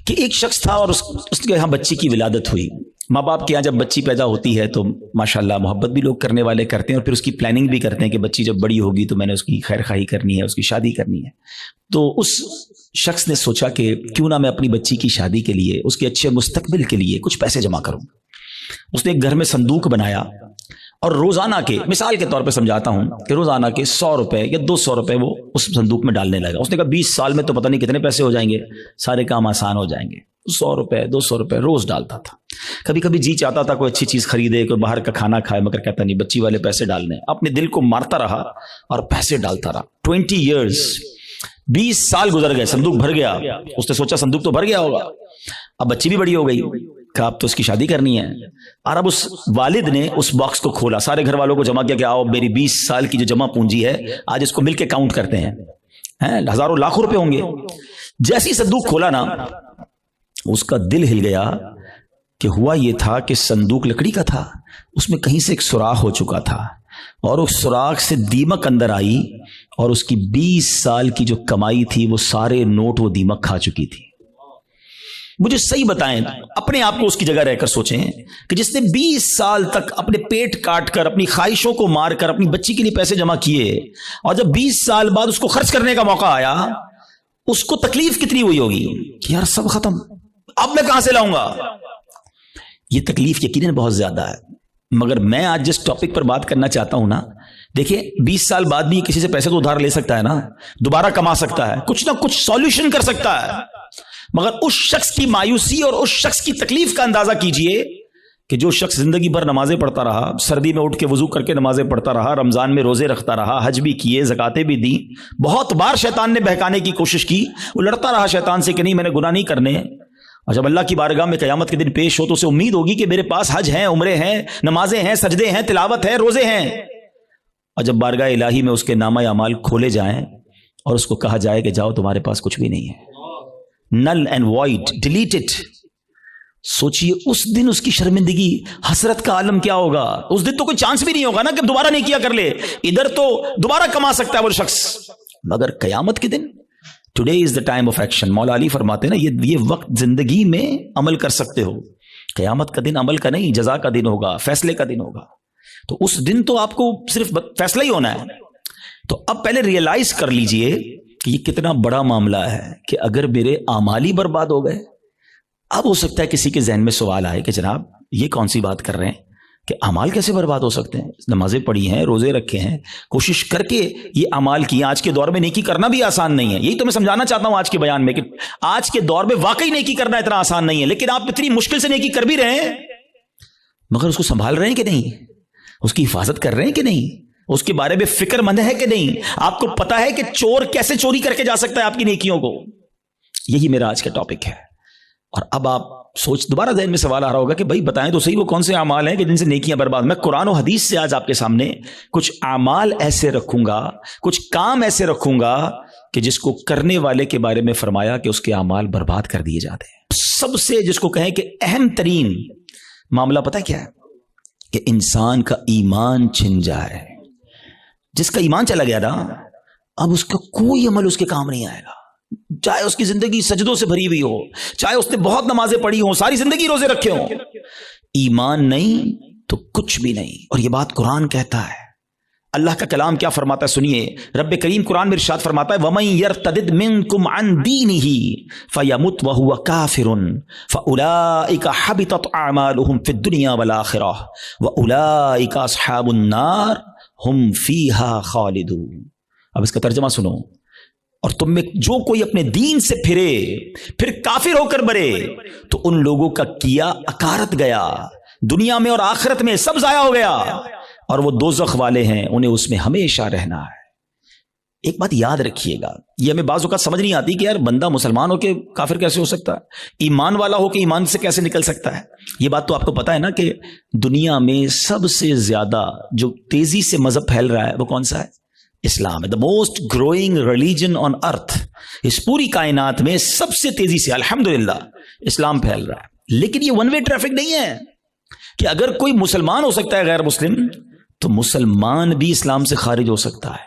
کہ ایک شخص تھا اور اس کے یہاں بچی کی ولادت ہوئی. ماں باپ کے یہاں جب بچی پیدا ہوتی ہے تو ماشاءاللہ محبت بھی لوگ کرنے والے کرتے ہیں اور پھر اس کی پلاننگ بھی کرتے ہیں کہ بچی جب بڑی ہوگی تو میں نے اس کی خیر خواہی کرنی ہے, اس کی شادی کرنی ہے. تو اس شخص نے سوچا کہ کیوں نہ میں اپنی بچی کی شادی کے لیے, اس کے اچھے مستقبل کے لیے کچھ پیسے جمع کروں. اس نے ایک گھر میں صندوق بنایا اور روزانہ کے, مثال کے طور پہ سمجھاتا ہوں کہ روزانہ کے 100 روپے یا 200 روپے وہ اس صندوق میں ڈالنے لگا. اس نے کہا 20 سال میں تو پتہ نہیں کتنے پیسے ہو جائیں گے, سارے کام آسان ہو جائیں گے. 100 روپے 200 روپے روز ڈالتا تھا. کبھی کبھی جی چاہتا تھا کوئی اچھی چیز خریدے, کوئی باہر کا کھانا کھائے, مگر کہتا نہیں بچی والے پیسے ڈالنے. اپنے دل کو مارتا رہا اور پیسے ڈالتا رہا. 20 ایئرز, 20 سال گزر گئے, صندوق بھر گیا. اس نے سوچا صندوق تو بھر گیا ہوگا, اب بچی بھی بڑی ہو گئی, کہا اب تو اس کی شادی کرنی ہے. اور اب اس والد نے اس باکس کو کھولا, سارے گھر والوں کو جمع کیا کہ آؤ میری 20 سال کی جو جمع پونجی ہے آج اس کو مل کے کاؤنٹ کرتے ہیں, ہزاروں لاکھوں روپے ہوں گے. جیسی صندوق کھولا نا, اس کا دل ہل گیا کہ ہوا یہ تھا کہ صندوق لکڑی کا تھا, اس میں کہیں سے ایک سوراخ ہو چکا تھا اور اس سوراخ سے دیمک اندر آئی اور اس کی 20 سال کی جو کمائی تھی وہ سارے نوٹ وہ دیمک کھا چکی تھی. مجھے صحیح بتائیں, اپنے آپ کو اس کی جگہ رہ کر سوچیں کہ جس نے 20 سال تک اپنے پیٹ کاٹ کر, اپنی خواہشوں کو مار کر اپنی بچی کے لیے پیسے جمع کیے, اور جب 20 سال بعد اس کو خرچ کرنے کا موقع آیا, اس کو تکلیف کتنی ہوئی ہوگی کہ یار سب ختم, اب میں کہاں سے لاؤں گا. یہ تکلیف یقیناً بہت زیادہ ہے. مگر میں آج جس ٹاپک پر بات کرنا چاہتا ہوں نا, دیکھیں 20 سال بعد بھی کسی سے پیسے تو ادھار لے سکتا ہے نا, دوبارہ کما سکتا ہے, کچھ نہ کچھ سولوشن کر سکتا ہے. مگر اس شخص کی مایوسی اور اس شخص کی تکلیف کا اندازہ کیجئے کہ جو شخص زندگی بھر نمازیں پڑھتا رہا, سردی میں اٹھ کے وضو کر کے نمازیں پڑھتا رہا, رمضان میں روزے رکھتا رہا, حج بھی کیے, زکاتیں بھی دی, بہت بار شیطان نے بہکانے کی کوشش کی, وہ لڑتا رہا شیطان سے کہ نہیں میں نے گناہ نہیں کرنے. اور جب اللہ کی بارگاہ میں قیامت کے دن پیش ہو تو اسے امید ہوگی کہ میرے پاس حج ہیں, عمرے ہیں, نمازیں ہیں, سجدے ہیں, تلاوت ہے, روزے ہیں. اور جب بارگاہ الہی میں اس کے نامہ اعمال کھولے جائیں اور اس کو کہا جائے کہ جاؤ تمہارے پاس کچھ بھی نہیں ہے, null and void, delete it. سوچئے اس دن اس کی شرمندگی, حسرت کا عالم کیا ہوگا. اس دن تو کوئی چانس بھی نہیں ہوگا نا کہ دوبارہ نہیں کیا کر لے. ادھر تو دوبارہ کما سکتا ہے وہ شخص, مگر قیامت کے دن today is the time of action. Maula Ali فرماتے ہیں نا یہ وقت زندگی میں عمل کر سکتے ہو, قیامت کا دن عمل کا نہیں, جزا کا دن ہوگا, فیصلے کا دن ہوگا. تو اس دن تو آپ کو صرف فیصلہ ہی ہونا ہے. تو اب پہلے ریئلائز کر لیجئے کہ یہ کتنا بڑا معاملہ ہے کہ اگر میرے اعمال ہی برباد ہو گئے. اب ہو سکتا ہے کسی کے ذہن میں سوال آئے کہ جناب یہ کون سی بات کر رہے ہیں کہ اعمال کیسے برباد ہو سکتے ہیں, نمازیں پڑھی ہیں, روزے رکھے ہیں, کوشش کر کے یہ اعمال کیے. آج کے دور میں نیکی کرنا بھی آسان نہیں ہے. یہی تو میں سمجھانا چاہتا ہوں آج کے بیان میں کہ آج کے دور میں واقعی نیکی کرنا اتنا آسان نہیں ہے. لیکن آپ اتنی مشکل سے نیکی کر بھی رہے ہیں, مگر اس کو سنبھال رہے ہیں کہ نہیں, اس کی حفاظت کر رہے ہیں کہ نہیں, اس کے بارے میں فکر مند ہے کہ نہیں. آپ کو پتا ہے کہ چور کیسے چوری کر کے جا سکتا ہے آپ کی نیکیوں کو. یہی میرا آج کا ٹاپک ہے. اور اب آپ دوبارہ ذہن میں سوال آ رہا ہوگا کہ بھائی بتائیں تو صحیح وہ کون سے اعمال ہیں کہ جن سے نیکیاں برباد. میں قرآن و حدیث سے آج آپ کے سامنے کچھ اعمال ایسے رکھوں گا, کچھ کام ایسے رکھوں گا کہ جس کو کرنے والے کے بارے میں فرمایا کہ اس کے اعمال برباد کر دیے جاتے ہیں. سب سے جس کو کہیں کہ اہم ترین معاملہ پتہ کیا ہے کہ انسان کا ایمان چھن جائے. جس کا ایمان چلا گیا نا, اب اس کا کوئی عمل اس کے کام نہیں آئے گا. چاہے اس کی زندگی سجدوں سے بھری ہوئی ہو, چاہے اس نے بہت نمازیں پڑھی ہوں, ساری زندگی روزے رکھے ہوں, ایمان نہیں تو کچھ بھی نہیں. اور یہ بات قرآن کہتا ہے. اللہ کا کلام کیا فرماتا ہے سنیے. رب کریم قرآن میں ارشاد فرماتا ہے وَمَن يَرْتَدِدْ مِنْكُمْ عَنْ دِينِهِ فَيَمُتْ وَهُوَ كَافِرٌ فَأُولَئِكَ حَبِطَتْ أَعْمَالُهُمْ فِي الدُّنْيَا وَالْآخِرَةِ وَأُولَئِكَ أَصْحَابُ النَّارِ هُمْ فِيهَا خَالِدُونَ. اب اس کا ترجمہ سنو. اور تم میں جو کوئی اپنے دین سے پھرے پھر کافر ہو کر مرے تو ان لوگوں کا کیا اکارت گیا, دنیا میں اور آخرت میں سب ضائع ہو گیا, اور وہ دوزخ والے ہیں, انہیں اس میں ہمیشہ رہنا ہے. ایک بات یاد رکھیے گا, یہ ہمیں بعض اوقات سمجھ نہیں آتی کہ یار بندہ مسلمان ہو کے کافر کیسے ہو سکتا ہے, ایمان والا ہو کے ایمان سے کیسے نکل سکتا ہے. یہ بات تو آپ کو پتا ہے نا کہ دنیا میں سب سے زیادہ جو تیزی سے مذہب پھیل رہا ہے وہ کون سا ہے؟ اسلام ہے. The most growing religion on earth. اس پوری کائنات میں سب سے تیزی سے الحمدللہ اسلام پھیل رہا ہے. لیکن یہ ون وے ٹریفک نہیں ہے کہ اگر کوئی مسلمان ہو سکتا ہے غیر مسلم تو مسلمان بھی اسلام سے خارج ہو سکتا ہے.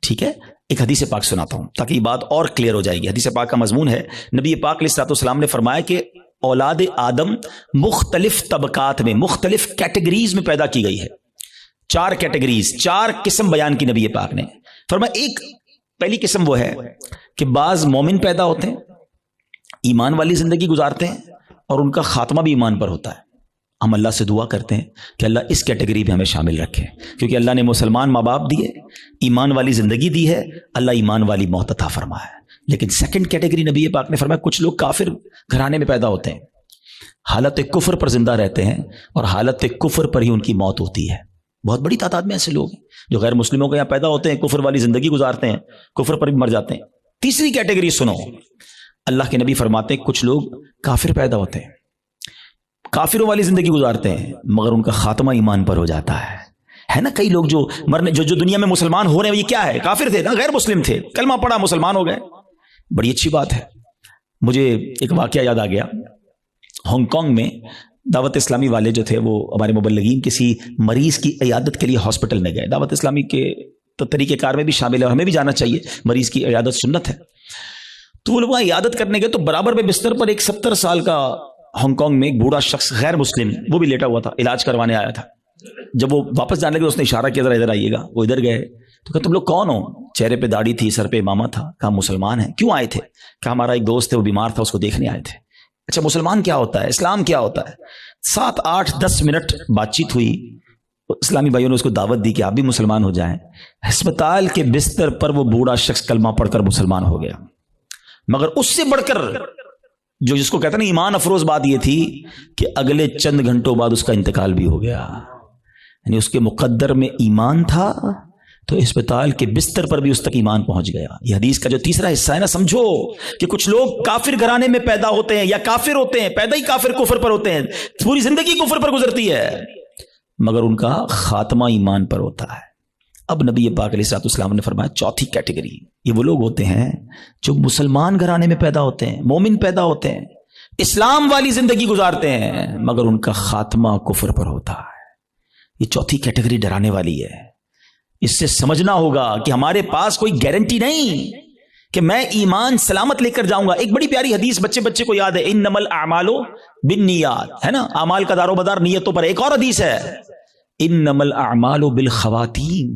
ٹھیک ہے, ایک حدیث پاک سناتا ہوں تاکہ یہ بات اور کلیئر ہو جائے گی. حدیث پاک کا مضمون ہے, نبی پاک علیہ الصلوۃ والسلام نے فرمایا کہ اولاد آدم مختلف طبقات میں, مختلف کیٹیگریز میں پیدا کی گئی ہے. 4 کیٹیگریز, 4 قسم بیان کی نبی پاک نے. فرمایا ایک پہلی قسم وہ ہے کہ بعض مومن پیدا ہوتے ہیں, ایمان والی زندگی گزارتے ہیں, اور ان کا خاتمہ بھی ایمان پر ہوتا ہے. ہم اللہ سے دعا کرتے ہیں کہ اللہ اس کیٹیگری میں ہمیں شامل رکھے, کیونکہ اللہ نے مسلمان ماں باپ دیے, ایمان والی زندگی دی ہے, اللہ ایمان والی موت عطا فرمایا ہے. لیکن سیکنڈ کیٹیگری نبی پاک نے فرمایا کچھ لوگ کافر گھرانے میں پیدا ہوتے ہیں, حالت کفر پر زندہ رہتے ہیں, اور حالت کفر پر ہی ان کی موت ہوتی ہے. بہت بڑی تعداد میں ایسے لوگ ہیں جو غیر مسلموں کے یہاں پیدا ہوتے ہیں, کفر والی زندگی گزارتے ہیں, کفر پر بھی مر جاتے ہیں. تیسری کیٹیگری سنو, اللہ کے نبی فرماتے ہیں کچھ لوگ کافر پیدا ہوتے ہیں, کافروں والی زندگی گزارتے ہیں, مگر ان کا خاتمہ ایمان پر ہو جاتا ہے نا. کئی لوگ جو مرنے جو دنیا میں مسلمان ہو رہے ہیں, یہ کیا ہے, کافر تھے نا, غیر مسلم تھے, کلمہ پڑھا مسلمان ہو گئے. بڑی اچھی بات ہے. مجھے ایک واقعہ یاد آ گیا. ہانگ کانگ میں دعوت اسلامی والے جو تھے وہ ہمارے مبلغین کسی مریض کی عیادت کے لیے ہاسپٹل میں گئے. دعوت اسلامی کے تو طریقہ کار میں بھی شامل ہے, اور ہمیں بھی جانا چاہیے, مریض کی عیادت سنت ہے. تو وہ لوگ وہاں عیادت کرنے گئے تو برابر میں بستر پر ایک 70 سال کا ہانگ کانگ میں ایک بوڑھا شخص غیر مسلم, وہ بھی لیٹا ہوا تھا, علاج کروانے آیا تھا. جب وہ واپس جانے لگے اس نے اشارہ کیا ذرا ادھر آئیے گا. وہ ادھر گئے تو کہا تم لوگ کون ہو؟ چہرے پہ داڑھی تھی, سر پہ امامہ تھا. کہا مسلمان ہیں. کیوں آئے تھے؟ کہا ہمارا ایک دوست ہے وہ بیمار تھا, اس کو دیکھنے آئے تھے. اچھا مسلمان کیا ہوتا ہے, اسلام کیا ہوتا ہے؟ 7 8 10 منٹ بات چیت ہوئی. اسلامی بھائیوں نے اس کو دعوت دی کہ آپ بھی مسلمان ہو جائیں. ہسپتال کے بستر پر وہ بوڑھا شخص کلمہ پڑھ کر مسلمان ہو گیا. مگر اس سے بڑھ کر جو جس کو کہتے ہیں نا ایمان افروز بات یہ تھی کہ اگلے چند گھنٹوں بعد اس کا انتقال بھی ہو گیا. یعنی اس کے مقدر میں ایمان تھا تو اسپتال کے بستر پر بھی اس تک ایمان پہنچ گیا. یہ حدیث کا جو تیسرا حصہ ہے نا, سمجھو کہ کچھ لوگ کافر گھرانے میں پیدا ہوتے ہیں یا کافر ہوتے ہیں, پیدا ہی کافر کفر پر ہوتے ہیں, پوری زندگی کفر پر گزرتی ہے, مگر ان کا خاتمہ ایمان پر ہوتا ہے. اب نبی پاک علیہ الصلوۃ والسلام نے فرمایا چوتھی کیٹیگری یہ وہ لوگ ہوتے ہیں جو مسلمان گھرانے میں پیدا ہوتے ہیں, مومن پیدا ہوتے ہیں, اسلام والی زندگی گزارتے ہیں, مگر ان کا خاتمہ کفر پر ہوتا ہے. یہ چوتھی کیٹیگری ڈرانے والی ہے. اس سے سمجھنا ہوگا کہ ہمارے پاس کوئی گارنٹی نہیں کہ میں ایمان سلامت لے کر جاؤں گا. ایک بڑی پیاری حدیث بچے کو یاد ہے, انما الاعمال بالنیات, ہے نا, اعمال کا دار و مدار نیتوں پر. ایک اور حدیث ہے انما الاعمال بالخواتیم,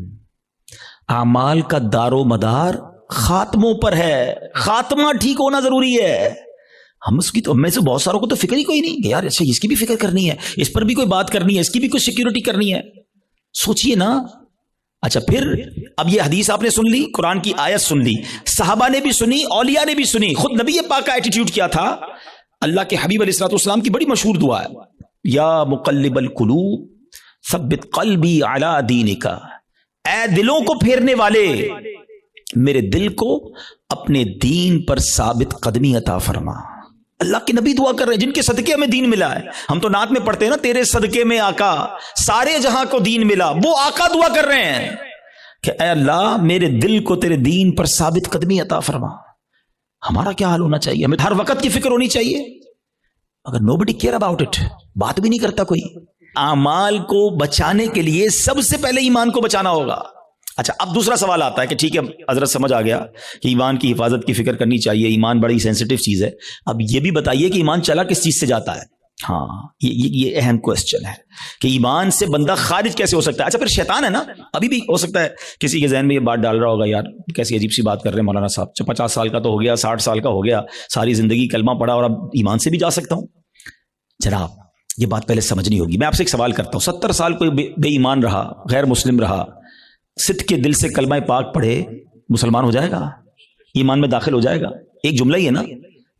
اعمال کا دار و مدار خاتموں پر ہے. خاتمہ ٹھیک ہونا ضروری ہے. ہم اس کی تو میں سے بہت ساروں کو تو فکر ہی کوئی نہیں کہ یار اچھا اس کی بھی فکر کرنی ہے, اس پر بھی کوئی بات کرنی ہے, اس کی بھی کوئی سیکیورٹی کرنی ہے. سوچئے نا. اچھا پھر اب یہ حدیث آپ نے سن لی, قرآن کی آیت سن لی, صحابہ نے بھی سنی, اولیاء نے بھی سنی, خود نبی پاک کا ایٹیٹیوڈ کیا تھا. اللہ کے حبیب علیہ الصلوۃ والسلام کی بڑی مشہور دعا ہے, یا مقلب القلوب ثبت قلبی علی دینک, اے دلوں کو پھیرنے والے میرے دل کو اپنے دین پر ثابت قدمی عطا فرما. اللہ کے نبی دعا کر رہے ہیں جن کے صدقے ہمیں دین ملا ہے. ہم تو نعت میں پڑھتے ہیں نا, تیرے صدقے میں آقا سارے جہاں کو دین ملا. وہ آقا دعا کر رہے ہیں کہ اے اللہ میرے دل کو تیرے دین پر ثابت قدمی عطا فرما. ہمارا کیا حال ہونا چاہیے؟ ہمیں ہر وقت کی فکر ہونی چاہیے, اگر nobody care about it, بات بھی نہیں کرتا کوئی. اعمال کو بچانے کے لیے سب سے پہلے ایمان کو بچانا ہوگا. اچھا اب دوسرا سوال آتا ہے کہ ٹھیک ہے حضرت سمجھ آ گیا کہ ایمان کی حفاظت کی فکر کرنی چاہیے, ایمان بڑی سینسٹیو چیز ہے. اب یہ بھی بتائیے کہ ایمان چلا کس چیز سے جاتا ہے؟ ہاں یہ اہم کوسچن ہے کہ ایمان سے بندہ خارج کیسے ہو سکتا ہے. اچھا پھر شیطان ہے نا, ابھی بھی ہو سکتا ہے کسی کے ذہن میں یہ بات ڈال رہا ہوگا یار کیسی عجیب سی بات کر رہے ہیں مولانا صاحب, 50 سال کا تو ہو گیا, 60 سال کا ہو گیا, ساری زندگی کلمہ پڑھا اور اب ایمان سے بھی جا سکتا ہوں. جناب یہ بات پہلے سمجھنی ہوگی. میں آپ سے ایک سوال کرتا ہوں, 70 سال کوئی بے ایمان رہا, غیر مسلم رہا, صدق کے دل سے کلمہ پاک پڑھے, مسلمان ہو جائے گا, ایمان میں داخل ہو جائے گا؟ ایک جملہ ہی ہے نا.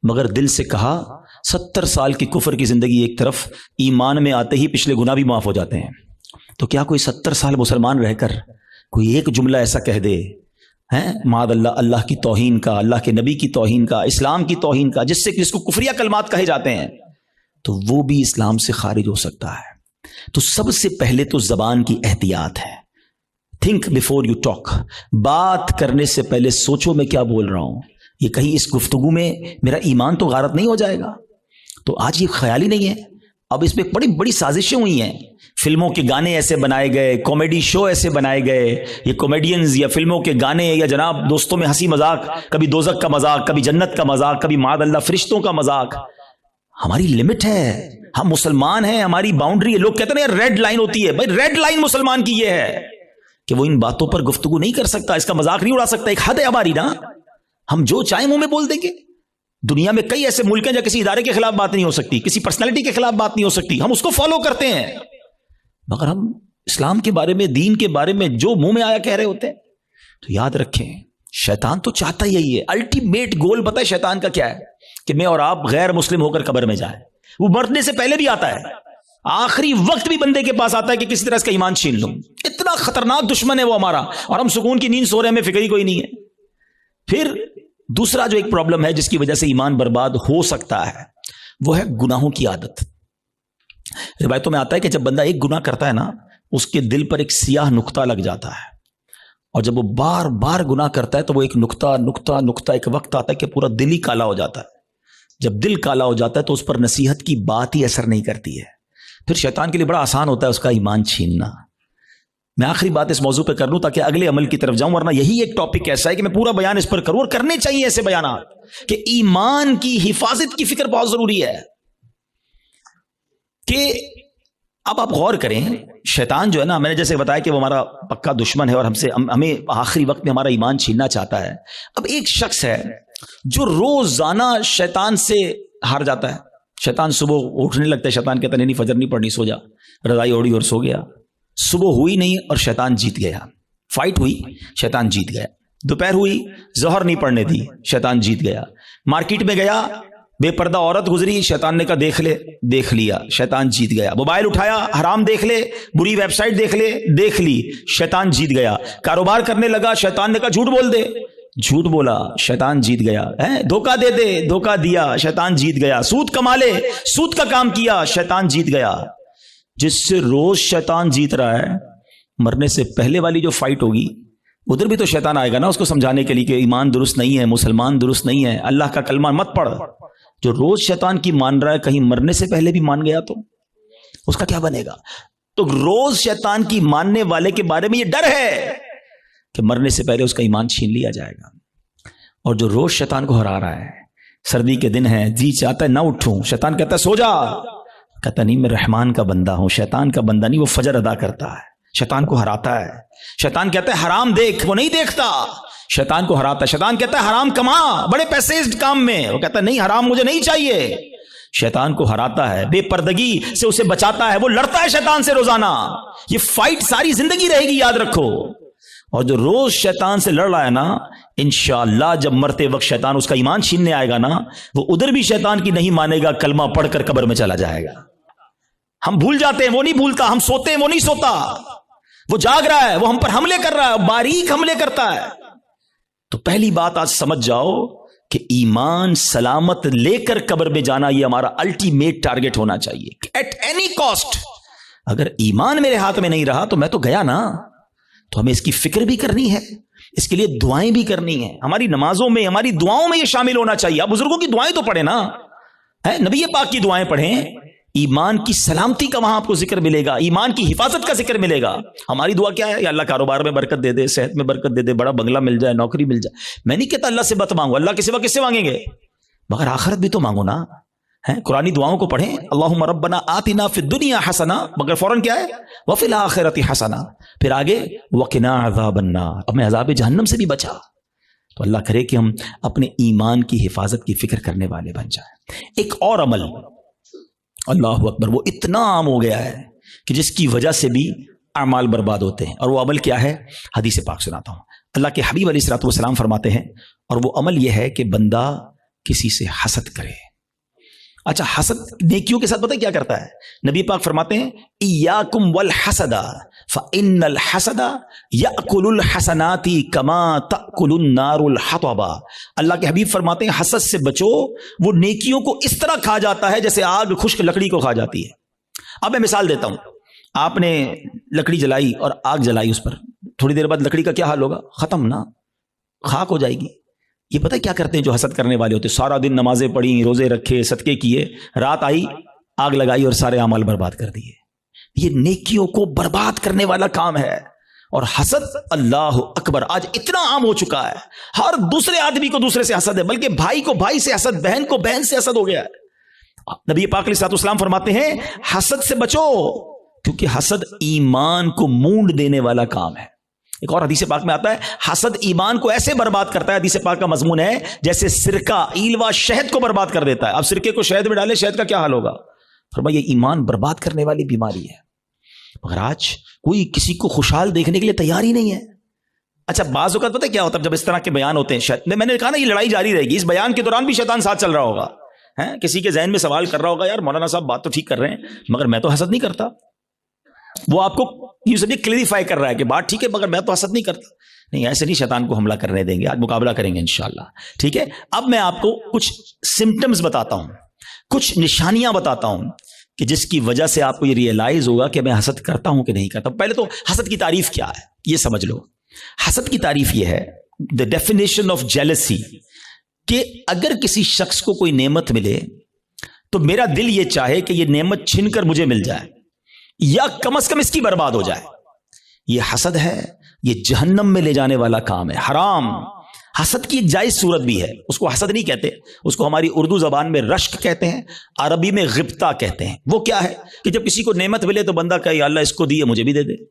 مگر دل سے کہا 70 سال کی کفر کی زندگی ایک طرف, ایمان میں آتے ہی پچھلے گناہ بھی معاف ہو جاتے ہیں. تو کیا کوئی 70 سال مسلمان رہ کر کوئی ایک جملہ ایسا کہہ دے ہیں معاذ اللہ, اللہ کی توہین کا, اللہ کے نبی کی توہین کا, اسلام کی توہین کا, جس کو کفریہ کلمات کہے جاتے ہیں, تو وہ بھی اسلام سے خارج ہو سکتا ہے. تو سب سے پہلے تو زبان کی احتیاط ہے. تھنک بیفور یو ٹاک, بات کرنے سے پہلے سوچو میں کیا بول رہا ہوں, یہ کہیں اس گفتگو میں میرا ایمان تو غارت نہیں ہو جائے گا. تو آج یہ خیال ہی نہیں ہے. اب اس میں بڑی بڑی سازشیں ہوئی ہیں، فلموں کے گانے ایسے بنائے گئے، کامیڈی شو ایسے بنائے گئے، یہ کامیڈینز یا فلموں کے گانے یا جناب دوستوں میں ہنسی مذاق، کبھی دوزخ کا مذاق، کبھی جنت کا مذاق، کبھی معاذ اللہ فرشتوں کا مذاق. ہماری لمٹ ہے، ہم مسلمان ہیں، ہماری باؤنڈری ہے. لوگ کہتے ہیں ریڈ لائن ہوتی ہے. بھائی ریڈ لائن مسلمان کی یہ ہے کہ وہ ان باتوں پر گفتگو نہیں کر سکتا، اس کا مذاق نہیں اڑا سکتا. ایک حد ہے ہماری نا، ہم جو چاہیں منہ میں بول دیں گے. دنیا میں کئی ایسے ملک ہیں جہاں کسی ادارے کے خلاف بات نہیں ہو سکتی، کسی پرسنالٹی کے خلاف بات نہیں ہو سکتی، ہم اس کو فالو کرتے ہیں. مگر ہم اسلام کے بارے میں، دین کے بارے میں جو منہ میں آیا کہہ رہے ہوتے ہیں. تو یاد رکھیں، شیطان تو چاہتا ہی یہی ہے. الٹیمیٹ گول پتہ ہے شیطان کا کیا ہے؟ کہ میں اور آپ غیر مسلم ہو کر قبر میں جائیں. وہ مرنے سے پہلے بھی آتا ہے، آخری وقت بھی بندے کے پاس آتا ہے کہ کسی طرح اس کا ایمان چھین لوں. اتنا خطرناک دشمن ہے وہ ہمارا، اور ہم سکون کی نیند سو رہے ہیں، ہمیں فکر ہی کوئی نہیں ہے. پھر دوسرا جو ایک پرابلم ہے جس کی وجہ سے ایمان برباد ہو سکتا ہے، وہ ہے گناہوں کی عادت. روایتوں میں آتا ہے کہ جب بندہ ایک گناہ کرتا ہے نا، اس کے دل پر ایک سیاہ نقطہ لگ جاتا ہے، اور جب وہ بار بار گناہ کرتا ہے تو وہ ایک نقطہ ایک وقت آتا ہے کہ پورا دل ہی کالا ہو جاتا ہے. جب دل کالا ہو جاتا ہے تو اس پر نصیحت کی بات ہی اثر نہیں کرتی ہے. پھر شیطان کے لیے بڑا آسان ہوتا ہے اس کا ایمان چھیننا. میں آخری بات اس موضوع پہ کر لوں تاکہ اگلے عمل کی طرف جاؤں، ورنہ یہی ایک ٹاپک ایسا ہے کہ میں پورا بیان اس پر کروں، اور کرنے چاہیے ایسے بیانات کہ ایمان کی حفاظت کی فکر بہت ضروری ہے. کہ اب آپ غور کریں، شیطان جو ہے نا، میں نے جیسے بتایا کہ وہ ہمارا پکا دشمن ہے اور ہمیں آخری وقت میں ہمارا ایمان چھیننا چاہتا ہے. اب ایک شخص ہے جو روزانہ شیطان سے ہار جاتا ہے. شیطان صبح اٹھنے لگتا ہے، شیطان کہتا نہیں فجر نہیں پڑھنی، سو جا، رضائی اوڑی اور سو گیا. صبح ہوئی نہیں اور شیطان جیت گیا. فائٹ ہوئی، شیطان جیت گیا. دوپہر ہوئی، ظہر نہیں پڑھنے دی، شیطان جیت گیا. مارکیٹ میں گیا، بے پردہ عورت گزری، شیطان نے کہا دیکھ لے، دیکھ لیا، شیطان جیت گیا. موبائل اٹھایا، حرام دیکھ لے، بری ویب سائٹ دیکھ لے، دیکھ لی، شیطان جیت گیا. کاروبار کرنے لگا، شیطان نے کہا جھوٹ بول دے، جھوٹ بولا، شیطان جیت گیا. دھوکہ دے دے، دھوکہ دیا، شیطان جیت گیا. سود کما لے، سود کا کام کیا، شیطان جیت گیا. جس سے روز شیطان جیت رہا ہے، مرنے سے پہلے والی جو فائٹ ہوگی ادھر بھی تو شیطان آئے گا نا اس کو سمجھانے کے لیے کہ ایمان درست نہیں ہے، مسلمان درست نہیں ہے، اللہ کا کلمہ مت پڑھ. جو روز شیطان کی مان رہا ہے، کہیں مرنے سے پہلے بھی مان گیا تو اس کا کیا بنے گا؟ تو روز شیطان کی ماننے والے کے بارے میں یہ ڈر ہے کہ مرنے سے پہلے اس کا ایمان چھین لیا جائے گا. اور جو روز شیطان کو ہرا رہا ہے، سردی کے دن ہے، جی چاہتا ہے نہ اٹھوں، شیطان کہتا ہے سو جا، کہتا نہیں میں رحمان کا بندہ ہوں، شیطان کا بندہ نہیں. وہ فجر ادا کرتا ہے، شیطان کو ہراتا ہے. شیطان کہتا ہے حرام دیکھ، وہ نہیں دیکھتا، شیطان کو ہراتا ہے. شیطان کہتا ہے حرام کما، بڑے پیسے اس کام میں، وہ کہتا ہے نہیں حرام مجھے نہیں چاہیے. شیطان کو ہراتا ہے، بے پردگی سے اسے بچاتا ہے. وہ لڑتا ہے شیطان سے روزانہ. یہ فائٹ ساری زندگی رہے گی، یاد رکھو. اور جو روز شیطان سے لڑ رہا ہے نا، انشاءاللہ جب مرتے وقت شیطان اس کا ایمان چھیننے آئے گا نا، وہ ادھر بھی شیطان کی نہیں مانے گا، کلمہ پڑھ کر قبر میں چلا جائے گا. ہم بھول جاتے ہیں، وہ نہیں بھولتا. ہم سوتے ہیں، وہ نہیں سوتا. وہ جاگ رہا ہے، وہ ہم پر حملے کر رہا ہے، باریک حملے کرتا ہے. تو پہلی بات آج سمجھ جاؤ کہ ایمان سلامت لے کر قبر میں جانا یہ ہمارا الٹیمیٹ ٹارگٹ ہونا چاہیے ایٹ اینی کاسٹ. اگر ایمان میرے ہاتھ میں نہیں رہا تو میں تو گیا نا. تو ہمیں اس کی فکر بھی کرنی ہے، اس کے لیے دعائیں بھی کرنی ہیں. ہماری نمازوں میں، ہماری دعاؤں میں یہ شامل ہونا چاہیے. آپ بزرگوں کی دعائیں تو پڑھیں نا، نبی پاک کی دعائیں پڑھیں. ایمان کی سلامتی کا وہاں آپ کو ذکر ملے گا، ایمان کی حفاظت کا ذکر ملے گا. ہماری دعا کیا ہے؟ یا اللہ کاروبار میں برکت دے دے، صحت میں برکت دے دے، بڑا بنگلہ مل جائے، نوکری مل جائے. میں نہیں کہتا اللہ سے مت مانگو، اللہ کے سوا کس سے مانگیں گے؟ مگر آخرت بھی تو مانگو نا. قرآنی دعاؤں کو پڑھیں، اللہم ربنا آتنا فی الدنیا حسنہ، مگر فوراً کیا ہے؟ وفی الآخرۃ حسنہ. پھر آگے وقنا عذاب النار، اب میں عذاب جہنم سے بھی بچا. تو اللہ کرے کہ ہم اپنے ایمان کی حفاظت کی فکر کرنے والے بن جائیں. ایک اور عمل، اللہ اکبر، وہ اتنا عام ہو گیا ہے کہ جس کی وجہ سے بھی اعمال برباد ہوتے ہیں. اور وہ عمل کیا ہے؟ حدیث پاک سناتا ہوں. اللہ کے حبیب علیہ الصلوۃ والسلام فرماتے ہیں، اور وہ عمل یہ ہے کہ بندہ کسی سے حسد کرے. اچھا، حسد نیکیوں کے ساتھ پتہ کیا کرتا ہے؟ نبی پاک فرماتے ہیں ایاکم والحسد فإن الحسد یأکل الحسنات کما تأکل النار الحطب. اللہ کے حبیب فرماتے ہیں حسد سے بچو، وہ نیکیوں کو اس طرح کھا جاتا ہے جیسے آگ خشک لکڑی کو کھا جاتی ہے. اب میں مثال دیتا ہوں. آپ نے لکڑی جلائی اور آگ جلائی اس پر، تھوڑی دیر بعد لکڑی کا کیا حال ہوگا؟ ختم نا، خاک ہو جائے گی. یہ پتہ کیا کرتے ہیں جو حسد کرنے والے ہوتے ہیں؟ سارا دن نمازیں پڑھی، روزے رکھے، صدقے کیے، رات آئی آگ لگائی اور سارے اعمال برباد کر دیے. یہ نیکیوں کو برباد کرنے والا کام ہے. اور حسد اللہ اکبر آج اتنا عام ہو چکا ہے, ہر دوسرے آدمی کو دوسرے سے حسد ہے, بلکہ بھائی کو بھائی سے حسد, بہن کو بہن سے حسد ہو گیا ہے. نبی پاک علیہ الصلوۃ والسلام فرماتے ہیں حسد سے بچو, کیونکہ حسد ایمان کو مونڈ دینے والا کام ہے. ایک اور حدیث پاک میں آتا ہے حسد ایمان کو ایسے برباد کرتا ہے, حدیث پاک کا مضمون ہے جیسے سرکہ ایلوا شہد کو برباد کر دیتا ہے. اب سرکے کو شہد میں ڈالے, شہد کا کیا حال ہوگا؟ فرمایا یہ ایمان برباد کرنے والی بیماری ہے. مگر آج کوئی کسی کو خوشحال دیکھنے کے لیے تیار ہی نہیں ہے. اچھا بعض اوقات پتہ کیا ہوتا ہے جب اس طرح کے بیان ہوتے ہیں, میں نے کہا نا یہ لڑائی جاری رہے گی, اس بیان کے دوران بھی شیطان ساتھ چل رہا ہوگا. کسی کے ذہن میں سوال کر رہا ہوگا یار مولانا صاحب بات تو ٹھیک کر رہے ہیں مگر میں تو حسد نہیں کرتا. وہ آپ کو یہ سب کلیریفائی کر رہا ہے کہ بات ٹھیک ہے مگر میں تو حسد نہیں کرتا. نہیں, ایسے نہیں شیطان کو حملہ کرنے دیں گے, آج مقابلہ کریں گے انشاءاللہ. ٹھیک ہے, اب میں آپ کو کچھ سمٹمز بتاتا ہوں, کچھ نشانیاں بتاتا ہوں کہ جس کی وجہ سے آپ کو یہ ریئلائز ہوگا کہ میں حسد کرتا ہوں کہ نہیں کرتا. پہلے تو حسد کی تعریف کیا ہے یہ سمجھ لو. حسد کی تعریف یہ ہے, the definition of jealousy, کہ اگر کسی شخص کو کوئی نعمت ملے تو میرا دل یہ چاہے کہ یہ نعمت چھن کر مجھے مل جائے یا کم از کم اس کی برباد ہو جائے. یہ حسد ہے, یہ جہنم میں لے جانے والا کام ہے, حرام. حسد کی ایک جائز صورت بھی ہے, اس کو حسد نہیں کہتے, اس کو ہماری اردو زبان میں رشک کہتے ہیں, عربی میں غبطہ کہتے ہیں. وہ کیا ہے کہ جب کسی کو نعمت ملے تو بندہ کہے یا اللہ اس کو دیے مجھے بھی دے دے.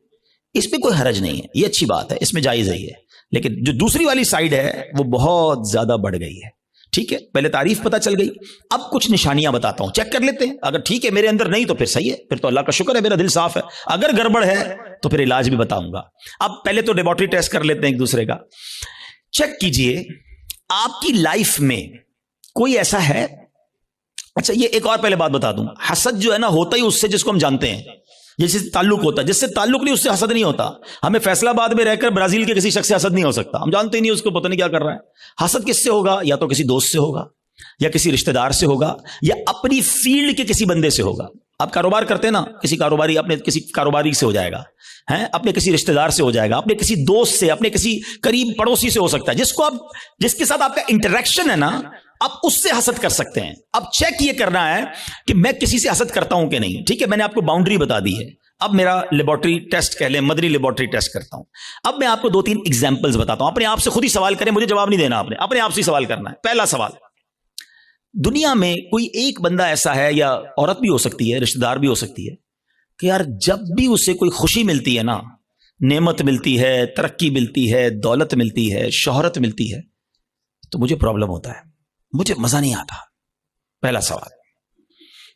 اس میں کوئی حرج نہیں ہے, یہ اچھی بات ہے, اس میں جائز ہی ہے. لیکن جو دوسری والی سائیڈ ہے وہ بہت زیادہ بڑھ گئی ہے. ٹھیک ہے, پہلے تعریف پتہ چل گئی, اب کچھ نشانیاں بتاتا ہوں, چیک کر لیتے ہیں. اگر ٹھیک ہے میرے اندر نہیں تو پھر صحیح ہے, پھر تو اللہ کا شکر ہے میرا دل صاف ہے. اگر گڑبڑ ہے تو پھر علاج بھی بتاؤں گا. اب پہلے تو لیبارٹری ٹیسٹ کر لیتے ہیں ایک دوسرے کا. چیک کیجئے آپ کی لائف میں کوئی ایسا ہے. اچھا یہ ایک اور پہلے بات بتا دوں, حسد جو ہے نا ہوتا ہی اس سے جس کو ہم جانتے ہیں, جس سے تعلق ہوتا ہے. جس سے تعلق نہیں اس سے حسد نہیں ہوتا. ہمیں فیصلہ آباد میں رہ کر برازیل کے کسی شخص سے حسد نہیں ہو سکتا, ہم جانتے ہی نہیں اس کو, پتہ نہیں کیا کر رہا ہے. حسد کس سے ہوگا؟ یا تو کسی دوست سے ہوگا, یا کسی رشتہ دار سے ہوگا, یا اپنی فیلڈ کے کسی بندے سے ہوگا. آپ کاروبار کرتے ہیں نا, کسی کاروباری اپنے کسی کاروباری سے ہو جائے گا, اپنے کسی رشتہ دار سے ہو جائے گا, اپنے کسی دوست سے, اپنے کسی قریب پڑوسی سے ہو سکتا ہے, جس کو آپ جس کے ساتھ آپ کا انٹریکشن ہے نا, آپ اس سے حسد کر سکتے ہیں. اب چیک یہ کرنا ہے کہ میں کسی سے حسد کرتا ہوں کہ نہیں. ٹھیک ہے, میں نے آپ کو باؤنڈری بتا دی ہے. اب میرا لیبارٹری ٹیسٹ کہہ لیں, مدنی لیبارٹری ٹیسٹ کرتا ہوں. اب میں آپ کو 2-3 ایگزامپلز بتاتا ہوں. اپنے آپ سے خود ہی سوال کریں, مجھے جواب نہیں دینا, آپ نے اپنے آپ سے ہی سوال کرنا ہے. پہلا سوال, دنیا میں کوئی ایک بندہ ایسا ہے, یا عورت بھی ہو سکتی ہے, رشتہ دار بھی ہو سکتی ہے, کہ یار جب بھی اسے کوئی خوشی ملتی ہے نا, نعمت ملتی ہے, ترقی ملتی ہے, دولت ملتی ہے, شہرت ملتی ہے, تو مجھے پرابلم ہوتا ہے, مجھے مزہ نہیں آتا. پہلا سوال,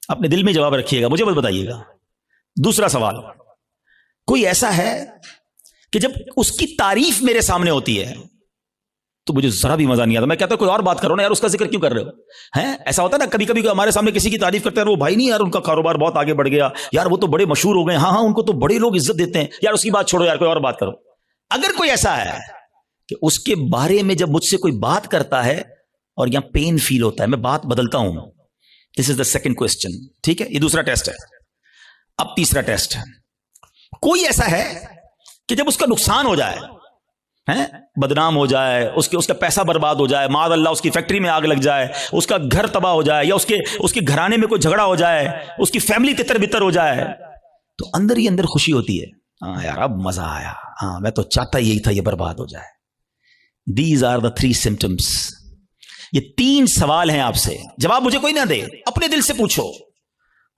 اپنے دل میں جواب رکھیے گا, مجھے بس بتائیے گا. دوسرا سوال, کوئی ایسا ہے کہ جب اس کی تعریف میرے سامنے ہوتی ہے تو مجھے ذرا بھی مزہ نہیں آتا. میں کہتا ہوں کوئی اور بات کرو نا یار, اس کا ذکر کیوں کر رہے ہو؟ ایسا ہوتا ہے نا کبھی کبھی ہمارے سامنے کسی کی تعریف کرتے ہیں, وہ بھائی نہیں یار ان کا کاروبار بہت آگے بڑھ گیا, یار وہ تو بڑے مشہور ہو گئے, ہاں ان کو تو بڑے لوگ عزت دیتے ہیں, یار اس کی بات چھوڑو یار, کوئی اور بات کرو. اگر کوئی ایسا ہے کہ اس کے بارے میں جب مجھ سے کوئی بات کرتا ہے اور یہاں پین فیل ہوتا ہے, میں بات بدلتا ہوں. دس از دا سیکنڈ کوسچن. ٹھیک ہے, یہ دوسرا ٹیسٹ ہے. اب تیسرا ٹیسٹ ہے, کوئی ایسا ہے کہ جب اس کا نقصان ہو جائے, بدنام ہو جائے, اس کا پیسہ برباد ہو جائے, معاذ اللہ اس کی فیکٹری میں آگ لگ جائے, اس کا گھر تباہ ہو جائے, یا اس کے گھرانے میں کوئی جھگڑا ہو جائے, اس کی فیملی تتر بتر ہو جائے, تو اندر ہی اندر خوشی ہوتی ہے, ہاں یار اب مزہ آیا, ہاں میں تو چاہتا یہی تھا یہ برباد ہو جائے. These are the 3 symptoms. یہ 3 سوال ہیں آپ سے, جواب مجھے کوئی نہ دے, اپنے دل سے پوچھو.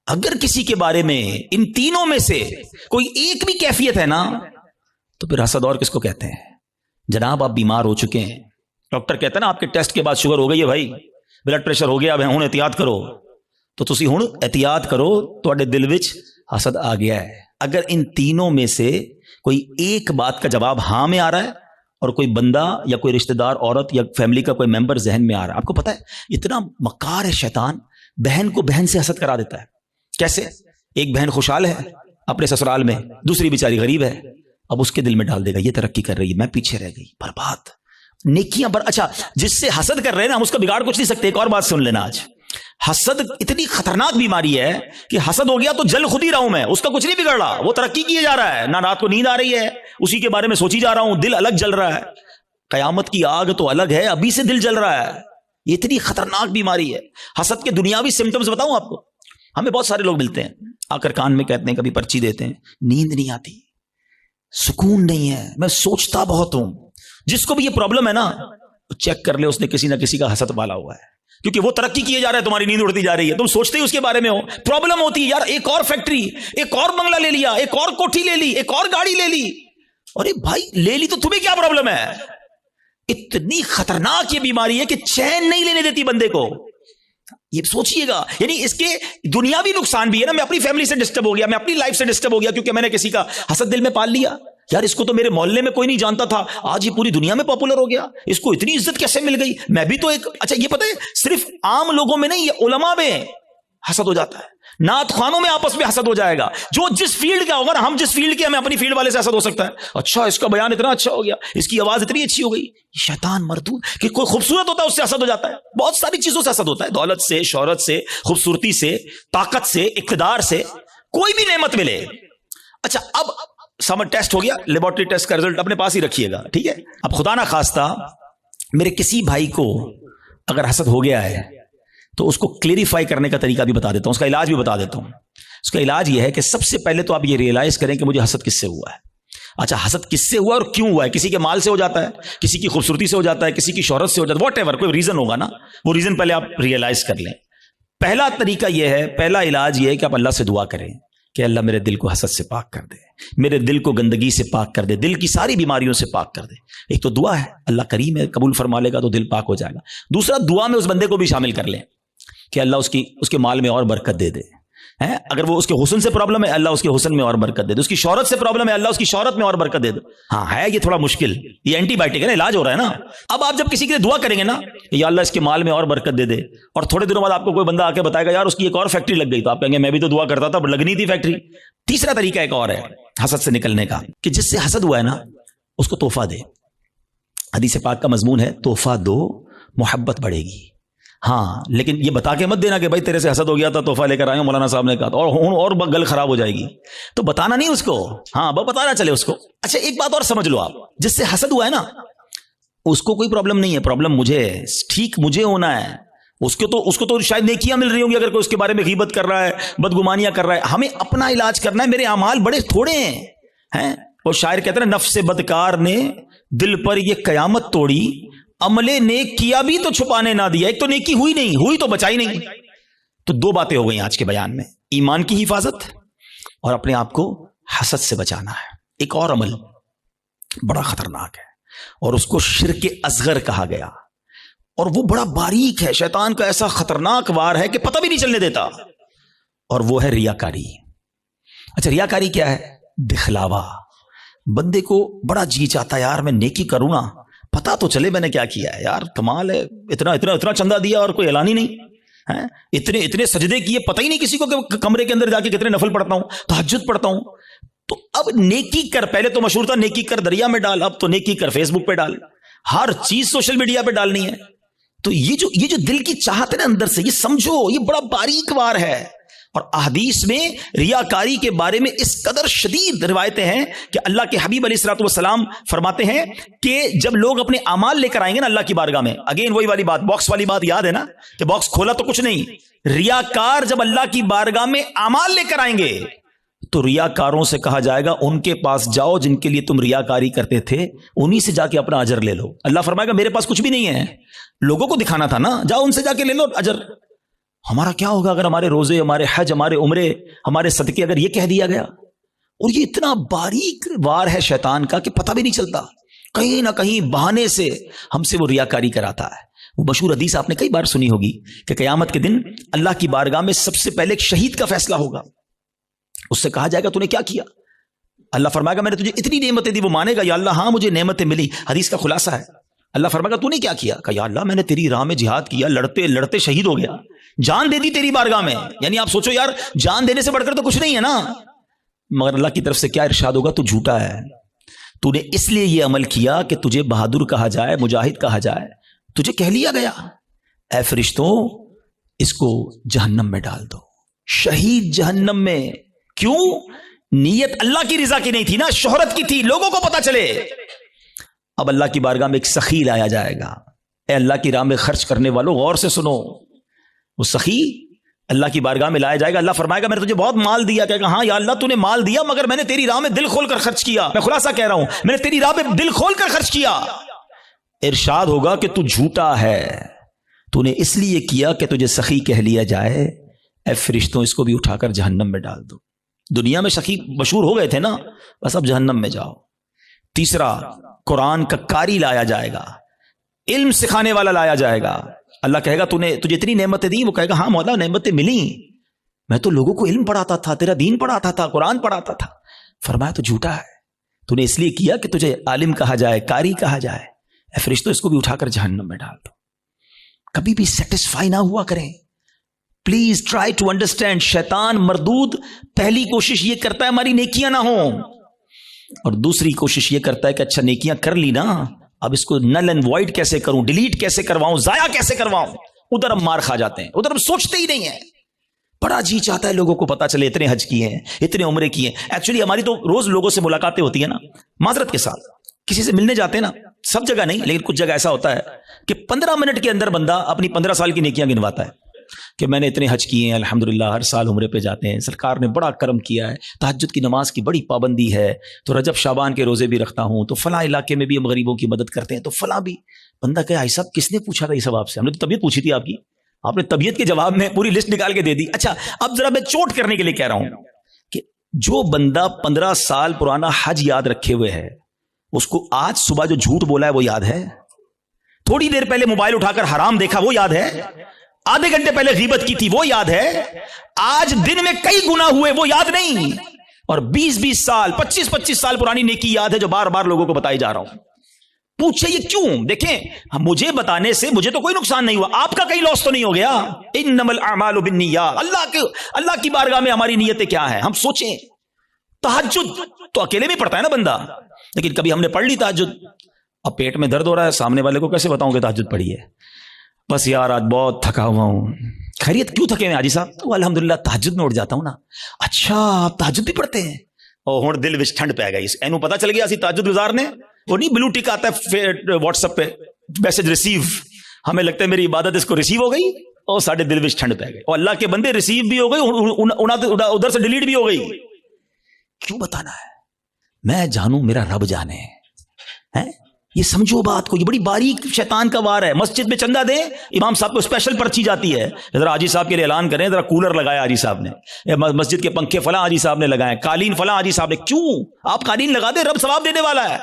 اگر کسی کے بارے میں ان تینوں میں سے کوئی ایک بھی کیفیت ہے نا, تو پھر حسد اور کس کو کہتے ہیں؟ جناب آپ بیمار ہو چکے ہیں, ڈاکٹر کہتا ہے نا آپ کے ٹیسٹ کے بعد شوگر ہو گئی ہے بھائی, بلڈ پریشر ہو گیا, اب ہن احتیاط کرو, تو تسی ہن احتیاط کرو, تواڈے دل وچ حسد آ گیا ہے. اگر ان تینوں میں سے کوئی ایک بات کا جواب ہاں میں آ رہا ہے, اور کوئی بندہ یا کوئی رشتہ دار عورت یا فیملی کا کوئی ممبر ذہن میں آ رہا ہے, آپ کو پتا ہے اتنا مکار ہے شیطان, بہن کو بہن سے حسد کرا دیتا ہے. کیسے؟ ایک بہن خوشحال ہے اپنے سسرال میں, دوسری بیچاری غریب ہے, اب اس کے دل میں ڈال دے گا یہ ترقی کر رہی ہے, میں پیچھے رہ گئی, برباد. نیکیاں اچھا جس سے حسد کر رہے ہیں نا, ہم اس کا بگاڑ کچھ نہیں سکتے. ایک اور بات سن لینا, آج حسد اتنی خطرناک بیماری ہے کہ حسد ہو گیا تو جل خود ہی رہا ہوں میں, اس کا کچھ نہیں بگڑ رہا, وہ ترقی کیے جا رہا ہے, نہ رات کو نیند آ رہی ہے, اسی کے بارے میں سوچی جا رہا ہوں, دل الگ جل رہا ہے. قیامت کی آگ تو الگ ہے, ابھی سے دل جل رہا ہے. یہ اتنی خطرناک بیماری ہے. حسد کے دنیاوی سمٹمز بتاؤں آپ کو, ہمیں بہت سارے لوگ ملتے ہیں, آ کر کان میں کہتے ہیں, کبھی پرچی دیتے ہیں, نیند نہیں آتی, سکون نہیں ہے, میں سوچتا بہت ہوں. جس کو بھی یہ پرابلم ہے نا, چیک کر لے اس نے کسی نہ کسی کا حسد پالا ہوا ہے, کیونکہ وہ ترقی کیے جا رہا ہے, تمہاری نیند اڑتی جا رہی ہے, تم سوچتے ہی اس کے بارے میں ہو. پرابلم ہوتی ہے یار, ایک اور فیکٹری, ایک اور بنگلہ لے لیا, ایک اور کوٹھی لے لی, ایک اور گاڑی لے لی. ارے بھائی لے لی تو تمہیں کیا پرابلم ہے؟ اتنی خطرناک یہ بیماری ہے کہ چین نہیں لینے دیتی بندے کو. یہ سوچئے گا, یعنی اس کے دنیاوی نقصان بھی ہے نا. میں اپنی فیملی سے ڈسٹرب ہو گیا, میں اپنی لائف سے ڈسٹرب ہو گیا, کیونکہ میں نے کسی کا حسد دل میں پال لیا. یار اس کو تو میرے محلے میں کوئی نہیں جانتا تھا, آج یہ پوری دنیا میں پاپولر ہو گیا, اس کو اتنی عزت کیسے مل گئی, میں بھی تو ایک. اچھا یہ پتہ ہے صرف عام لوگوں میں نہیں, یہ علماء میں حسد ہو جاتا ہے, نعت خوانوں میں آپس میں حسد ہو جائے گا. جو جس فیلڈ کا ہوگا نا, ہم جس فیلڈ کے, ہمیں اپنی فیلڈ والے سے حسد ہو سکتا ہے. اچھا اس کا بیان اتنا اچھا ہو گیا, اس کی آواز اتنی اچھی ہو گئی. شیطان مردود, کہ کوئی خوبصورت ہوتا ہے اس سے حسد ہو جاتا ہے. بہت ساری چیزوں سے حسد ہوتا ہے, دولت سے, شہرت سے, خوبصورتی سے, طاقت سے, اقتدار سے, کوئی بھی نعمت ملے. اچھا اب سمر ٹیسٹ ہو گیا, لیبورٹری ٹیسٹ کا رزلٹ اپنے پاس ہی رکھیے گا, ٹھیک ہے. اب خدا نہ خواستہ میرے کسی بھائی کو اگر حسد ہو گیا ہے تو اس کو کلیریفائی کرنے کا طریقہ بھی بتا دیتا ہوں, اس کا علاج بھی بتا دیتا ہوں. اس کا علاج یہ ہے کہ سب سے پہلے تو آپ یہ ریئلائز کریں کہ مجھے حسد کس سے ہوا ہے. اچھا حسد کس سے ہوا اور کیوں ہوا ہے؟ کسی کے مال سے ہو جاتا ہے, کسی کی خوبصورتی سے ہو جاتا ہے, کسی کی شہرت سے ہو جاتا ہے, واٹ ایور, کوئی ریزن ہوگا نا, وہ ریزن پہلے آپ ریئلائز کر لیں. پہلا طریقہ یہ ہے, پہلا علاج یہ ہے کہ آپ اللہ سے دعا کریں کہ اللہ میرے دل کو حسد سے پاک کر دے, میرے دل کو گندگی سے پاک کر دے, دل کی ساری بیماریوں سے پاک کر دے. ایک تو دعا ہے, اللہ کریم ہے, قبول فرما لے گا تو دل پاک ہو جائے گا. دوسرا, دعا میں اس بندے کو بھی شامل کر لیں کہ اللہ اس کے مال میں اور برکت دے دے. اگر وہ اس کے حسن سے پرابلم ہے, اللہ اس کے حسن میں اور برکت دے دے. اس کی شہرت سے پرابلم ہے, اللہ اس کی شہرت میں اور برکت دے دے. ہاں ہے یہ تھوڑا مشکل, یہ اینٹی بائیوٹک ہے نا, علاج ہو رہا ہے نا. اب آپ جب کسی کے لیے دعا کریں گے نا کہ یا اللہ اس کے مال میں اور برکت دے دے, اور تھوڑے دنوں بعد آپ کو کوئی بندہ آ کے بتائے گا یار اس کی ایک اور فیکٹری لگ گئی, تو آپ کہیں گے میں بھی تو دعا کرتا تھا لگنی تھی فیکٹری. تیسرا طریقہ ایک اور ہے حسد سے نکلنے کا, کہ جس سے حسد ہوا ہے نا اس کو تحفہ دے. حدیث پاک کا مضمون ہے تحفہ دو محبت بڑھے گی. ہاں لیکن یہ بتا کے مت دینا کہ بھائی تیرے سے حسد ہو گیا تھا تحفہ لے کر آئے ہوں, مولانا صاحب نے کہا اور گل خراب ہو جائے گی, تو بتانا نہیں اس کو. ہاں بتانا چلے اس کو. اچھا ایک بات اور سمجھ لو آپ, جس سے حسد ہوا ہے نا اس کو کوئی پرابلم نہیں ہے, پرابلم مجھے ہے, ٹھیک مجھے ہونا ہے. اس کو تو شاید نیکیاں مل رہی ہوں گی اگر کوئی اس کے بارے میں غیبت کر رہا ہے, بدگمانیاں کر رہا ہے. ہمیں اپنا علاج کرنا ہے, میرے اعمال بڑے تھوڑے ہیں. وہ شاعر کہتے ہیں نفس بدکار نے دل پر یہ قیامت توڑی, عملے نیک کیا بھی تو چھپانے نہ دیا. ایک تو نیکی ہوئی نہیں, ہوئی تو بچائی نہیں. تو دو باتیں ہو گئی آج کے بیان میں, ایمان کی حفاظت اور اپنے آپ کو حسد سے بچانا ہے. ایک اور عمل بڑا خطرناک ہے اور اس کو شرک اصغر کہا گیا, اور وہ بڑا باریک ہے, شیطان کا ایسا خطرناک وار ہے کہ پتہ بھی نہیں چلنے دیتا, اور وہ ہے ریاکاری. اچھا ریاکاری کیا ہے؟ دکھلاوا. بندے کو بڑا جی چاہتا ہے یار میں نیکی کروں نا, پتا تو چلے میں نے کیا کیا ہے, یار کمال ہے, اتنا چندہ دیا اور کوئی اعلان ہی نہیں, اتنے سجدے کیے, پتہ ہی نہیں کسی کو کہ کمرے کے اندر جا کے کتنے نفل پڑھتا ہوں, تہجد پڑھتا ہوں. تو اب نیکی کر, پہلے تو مشہور تھا نیکی کر دریا میں ڈال, اب تو نیکی کر فیس بک پہ ڈال, ہر چیز سوشل میڈیا پہ ڈالنی ہے. تو یہ جو دل کی چاہت ہے نا اندر سے, یہ سمجھو یہ بڑا باریک وار ہے. اور احادیث میں ریاکاری کے بارے میں اس قدر شدید روایتیں ہیں کہ اللہ کے حبیب علیہ الصلوۃ والسلام فرماتے ہیں کہ جب لوگ اپنے اعمال لے کر آئیں گے نا اللہ کی بارگاہ میں, اگین وہی والی بات, باکس والی بات یاد ہے نا کہ باکس کھولا تو کچھ نہیں. ریاکار جب اللہ کی بارگاہ میں اعمال لے کر آئیں گے تو ریاکاروں سے کہا جائے گا ان کے پاس جاؤ جن کے لیے تم ریاکاری کرتے تھے, انہی سے جا کے اپنا اجر لے لو. اللہ فرمائے گا میرے پاس کچھ بھی نہیں ہے, لوگوں کو دکھانا تھا نا, جاؤ ان سے جا کے لے لو اجر. ہمارا کیا ہوگا اگر ہمارے روزے, ہمارے حج, ہمارے عمرے, ہمارے صدقے اگر یہ کہہ دیا گیا؟ اور یہ اتنا باریک وار ہے شیطان کا کہ پتہ بھی نہیں چلتا, کہیں نہ کہیں بہانے سے ہم سے وہ ریاکاری کراتا ہے. وہ مشہور حدیث آپ نے کئی بار سنی ہوگی کہ قیامت کے دن اللہ کی بارگاہ میں سب سے پہلے ایک شہید کا فیصلہ ہوگا. اس سے کہا جائے گا تو نے کیا کیا؟ اللہ فرمائے گا میں نے تجھے اتنی نعمتیں دی. وہ مانے گا یا اللہ ہاں مجھے نعمتیں ملی. حدیث کا خلاصہ ہے, اللہ فرمائے گا تو نے کیا کیا؟ کہ یا اللہ میں نے تیری راہ میں جہاد کیا, لڑتے لڑتے شہید ہو گیا, جان دے دی تیری بارگاہ میں. یعنی آپ سوچو یار جان دینے سے بڑھ کر تو کچھ نہیں ہے نا. مگر اللہ کی طرف سے کیا ارشاد ہوگا؟ تو جھوٹا ہے, تو نے اس لیے یہ عمل کیا کہ تجھے بہادر کہا جائے, مجاہد کہا جائے, تجھے کہہ لیا گیا اے فرشتوں اس کو جہنم میں ڈال دو. شہید جہنم میں. کیوں؟ نیت اللہ کی رضا کی نہیں تھی نا, شہرت کی تھی, لوگوں کو پتا چلے. اب اللہ کی بارگاہ میں ایک سخی لایا جائے گا. اے اللہ کی راہ میں خرچ کرنے والوں غور سے سنو, وہ سخی اللہ کی بارگاہ میں لایا جائے گا, اللہ فرمائے گا میں نے تجھے بہت مال دیا, کہے گا ہاں یا اللہ تو نے مال دیا مگر میں نے تیری راہ میں دل کھول کر خرچ کیا, میں خلاصہ کہہ رہا ہوں میں نے تیری راہ میں دل کھول کر خرچ کیا. ارشاد ہوگا کہ تو جھوٹا ہے, تو نے اس لیے کیا کہ تجھے سخی کہہ لیا جائے, اے فرشتوں اس کو بھی اٹھا کر جہنم میں ڈال دو. دنیا میں سخی مشہور ہو گئے تھے نا, بس اب جہنم میں جاؤ. تیسرا, قرآن کا قاری لایا جائے گا, علم سکھانے والا لایا جائے گا. اللہ کہے گا تجھے اتنی نعمتیں دی, وہ کہے گا ہاں مولا نعمتیں ملی, میں تو لوگوں کو علم پڑھاتا تھا, تیرا دین پڑھاتا تھا, قرآن پڑھاتا تھا. فرمایا تو جھوٹا ہے, تو نے اس لیے کیا کہ تجھے عالم کہا جائے, قاری کہا جائے, اے فرشتوں اس کو بھی اٹھا کر جہنم میں ڈال دو. کبھی بھی سیٹسفائی نہ ہوا کریں. پلیز ٹرائی ٹو انڈرسٹینڈ, شیطان مردود پہلی کوشش یہ کرتا ہے ہماری نیکیاں نہ ہوں, اور دوسری کوشش یہ کرتا ہے کہ اچھا نیکیاں کر لی نا, اب اس کو نل اینڈ وائڈ کیسے کروں, ڈیلیٹ کیسے کرواؤں, ضائع کیسے کرواؤں. ادھر ہم مار کھا جاتے ہیں, ادھر ہم سوچتے ہی نہیں ہیں. بڑا جی چاہتا ہے لوگوں کو پتا چلے اتنے حج کیے ہیں, اتنے عمرے کیے ہیں. ایکچولی ہماری تو روز لوگوں سے ملاقاتیں ہوتی ہیں نا, معذرت کے ساتھ کسی سے ملنے جاتے ہیں نا, سب جگہ نہیں لیکن کچھ جگہ ایسا ہوتا ہے کہ 15 منٹ کے اندر بندہ اپنی 15 سال کی نیکیاں گنواتا ہے کہ میں نے اتنے حج کیے ہیں, الحمدللہ ہر سال عمرے پہ جاتے ہیں, سرکار نے بڑا کرم کیا ہے, تہجد کی نماز کی بڑی پابندی ہے, تو رجب شعبان کے روزے بھی رکھتا ہوں, تو فلاں علاقے میں بھی ہم غریبوں کی مدد کرتے ہیں, تو فلاں بھی. بندہ کہ آئی صاحب کس نے پوچھا تھا یہ سب آپ سے, ہم نے تو طبیعت پوچھی تھی آپ کی, آپ نے طبیعت کے جواب میں پوری لسٹ نکال کے دے دی. اچھا اب ذرا میں چوٹ کرنے کے لیے کہہ رہا ہوں کہ جو بندہ 15 سال پرانا حج یاد رکھے ہوئے ہے, اس کو آج صبح جو جھوٹ بولا ہے وہ یاد ہے, تھوڑی دیر پہلے موبائل اٹھا کر حرام دیکھا وہ یاد ہے, آدھے گھنٹے پہلے غیبت کی تھی وہ یاد ہے, آج دن میں کئی گناہ ہوئے وہ یاد نہیں, اور 20 سال 25 سال پرانی نیکی یاد ہے جو بار بار لوگوں کو بتائی جا رہا ہوں. پوچھے یہ کیوں؟ دیکھیں مجھے بتانے سے مجھے تو کوئی نقصان نہیں ہوا, آپ کا کہیں لاس تو نہیں ہو گیا. انما الاعمال بالنیات, اللہ کی بارگاہ میں ہماری نیتیں کیا ہیں, ہم سوچیں. تہجد تو اکیلے میں پڑھتا ہے نا بندہ, لیکن کبھی ہم نے پڑھ لی تہجد, اب پیٹ میں درد ہو رہا ہے, سامنے والے کو کیسے بتاؤں کہ تہجد پڑھی ہے, بس یار آج بہت تھکا ہوا ہوں. خیریت کیوں تھکے ہیں حاجی صاحب؟ تو الحمدللہ تہجد میں اٹھ جاتا ہوں نا. اچھا آپ تہجد بھی پڑھتے ہیں؟ او ہن دل وچ ٹھنڈ پی گئی, اینو پتہ چل گیا اسی تہجد گزار نے, وہ نہیں بلو ٹک آتا ہے واٹس ایپ پہ میسج ریسیو, ہمیں لگتا ہے میری عبادت اس کو ریسیو ہو گئی, اور ساڈے دل وچ ٹھنڈ پی گئی, اور اللہ کے بندے ریسیو بھی ہو گئی, ادھر سے ڈیلیٹ بھی ہو گئی. کیوں بتانا ہے؟ میں جانوں میرا رب جانے. یہ سمجھو بات کو, یہ بڑی باریک شیطان کا وار ہے. مسجد میں چندہ دیں, امام صاحب کو اسپیشل پرچی جاتی ہے, ذرا حاجی صاحب کے لیے اعلان کریں, ذرا کولر لگایا حاجی صاحب نے, مسجد کے پنکھے فلاں حاجی صاحب نے لگائے, قالین فلاں حاجی صاحب نے. کیوں؟ آپ قالین لگا دیں, رب ثواب دینے والا ہے.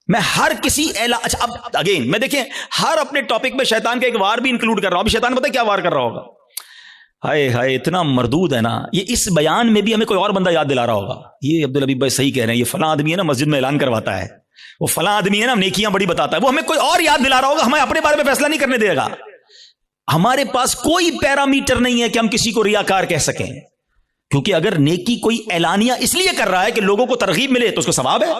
میں ہر کسی اچھا اب اگین میں دیکھیں ہر اپنے ٹاپک میں شیطان کا ایک وار بھی انکلوڈ کر رہا ہوں. اب شیطان پتہ کیا وار کر رہا ہوگا, ہائے ہائے اتنا مردود ہے نا, یہ اس بیان میں بھی ہمیں کوئی اور بندہ یاد دلا رہا ہوگا, یہ عبدالحبیب بھائی صحیح کہہ رہے ہیں, یہ فلاں آدمی ہے نا مسجد میں اعلان کرواتا ہے, وہ فلاں آدمی ہے نا نیکیاں بڑی بتاتا ہے, وہ ہمیں کوئی اور یاد دلا رہا ہوگا, ہمیں اپنے بارے میں فیصلہ نہیں کرنے دے گا. ہمارے پاس کوئی پیرامیٹر نہیں ہے کہ ہم کسی کو ریاکار کہہ سکیں, کیونکہ اگر نیکی کوئی اعلانیہ اس لیے کر رہا ہے کہ لوگوں کو ترغیب ملے تو اس کو ثواب ہے.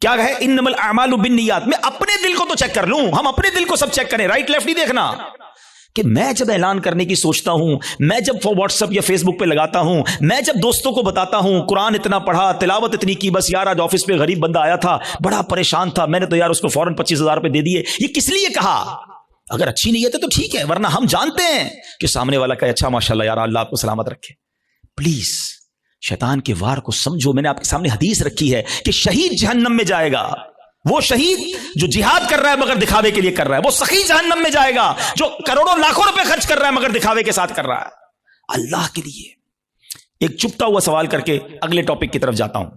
کیا ہے انما الاعمال بالنیات, میں اپنے دل کو تو چیک کر لوں, ہم اپنے دل کو سب چیک کریں, رائٹ لیفٹ نہیں دیکھنا. کہ میں جب اعلان کرنے کی سوچتا ہوں, میں جب واٹس ایپ یا فیس بک پہ لگاتا ہوں, میں جب دوستوں کو بتاتا ہوں قرآن اتنا پڑھا, تلاوت اتنی کی, بس یار آج آفس پہ غریب بندہ آیا تھا بڑا پریشان تھا, میں نے تو یار اس کو فوراً 25,000 روپے دے دیے, یہ کس لیے کہا؟ اگر اچھی نیت ہے تو ٹھیک ہے, ورنہ ہم جانتے ہیں کہ سامنے والا کہے اچھا ماشاءاللہ یار اللہ آپ کو سلامت رکھے. پلیز شیطان کے وار کو سمجھو. میں نے آپ کے سامنے حدیث رکھی ہے کہ شہید جہنم میں جائے گا, وہ شہید جو جہاد کر رہا ہے مگر دکھاوے کے لیے کر رہا ہے, وہ سخی جہنم میں جائے گا جو کروڑوں لاکھوں روپے خرچ کر رہا ہے مگر دکھاوے کے ساتھ کر رہا ہے اللہ کے لیے. ایک چپتا ہوا سوال کر کے اگلے ٹاپک کی طرف جاتا ہوں.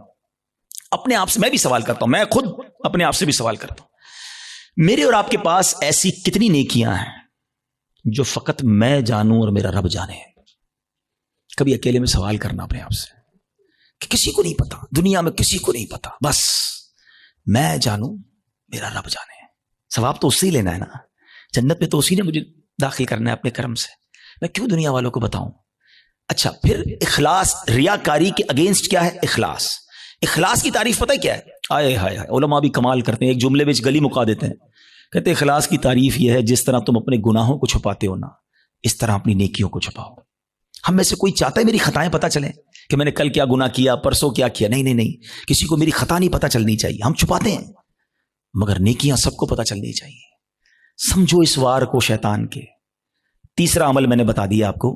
اپنے آپ سے میں بھی سوال کرتا ہوں, میں خود اپنے آپ سے بھی سوال کرتا ہوں, میرے اور آپ کے پاس ایسی کتنی نیکیاں ہیں جو فقط میں جانوں اور میرا رب جانے. کبھی اکیلے میں سوال کرنا اپنے آپ سے کہ کسی کو نہیں پتا, دنیا میں کسی کو نہیں پتا, بس میں جانوں میرا رب جانے. ثواب تو اسی لینا ہے نا, جنت میں تو اسی نے مجھے داخل کرنا ہے اپنے کرم سے, میں کیوں دنیا والوں کو بتاؤں. اچھا پھر اخلاص, ریاکاری کے اگینسٹ کیا ہے اخلاص. اخلاص کی تعریف پتہ ہے کیا ہے؟ آئے ہائے ہائے, علماء بھی کمال کرتے ہیں, ایک جملے میں گلی مکا دیتے ہیں, کہتے ہیں اخلاص کی تعریف یہ ہے جس طرح تم اپنے گناہوں کو چھپاتے ہو نا, اس طرح اپنی نیکیوں کو چھپاؤ. ہم میں سے کوئی چاہتا ہے میری خطائیں پتہ چلیں کہ میں نے کل کیا گناہ کیا, پرسوں کیا کیا؟ نہیں نہیں نہیں, کسی کو میری خطا نہیں پتہ چلنی چاہیے, ہم چھپاتے ہیں, مگر نیکیاں سب کو پتہ چلنی چاہیے. سمجھو اس وار کو شیطان کے. تیسرا عمل میں نے بتا دیا آپ کو,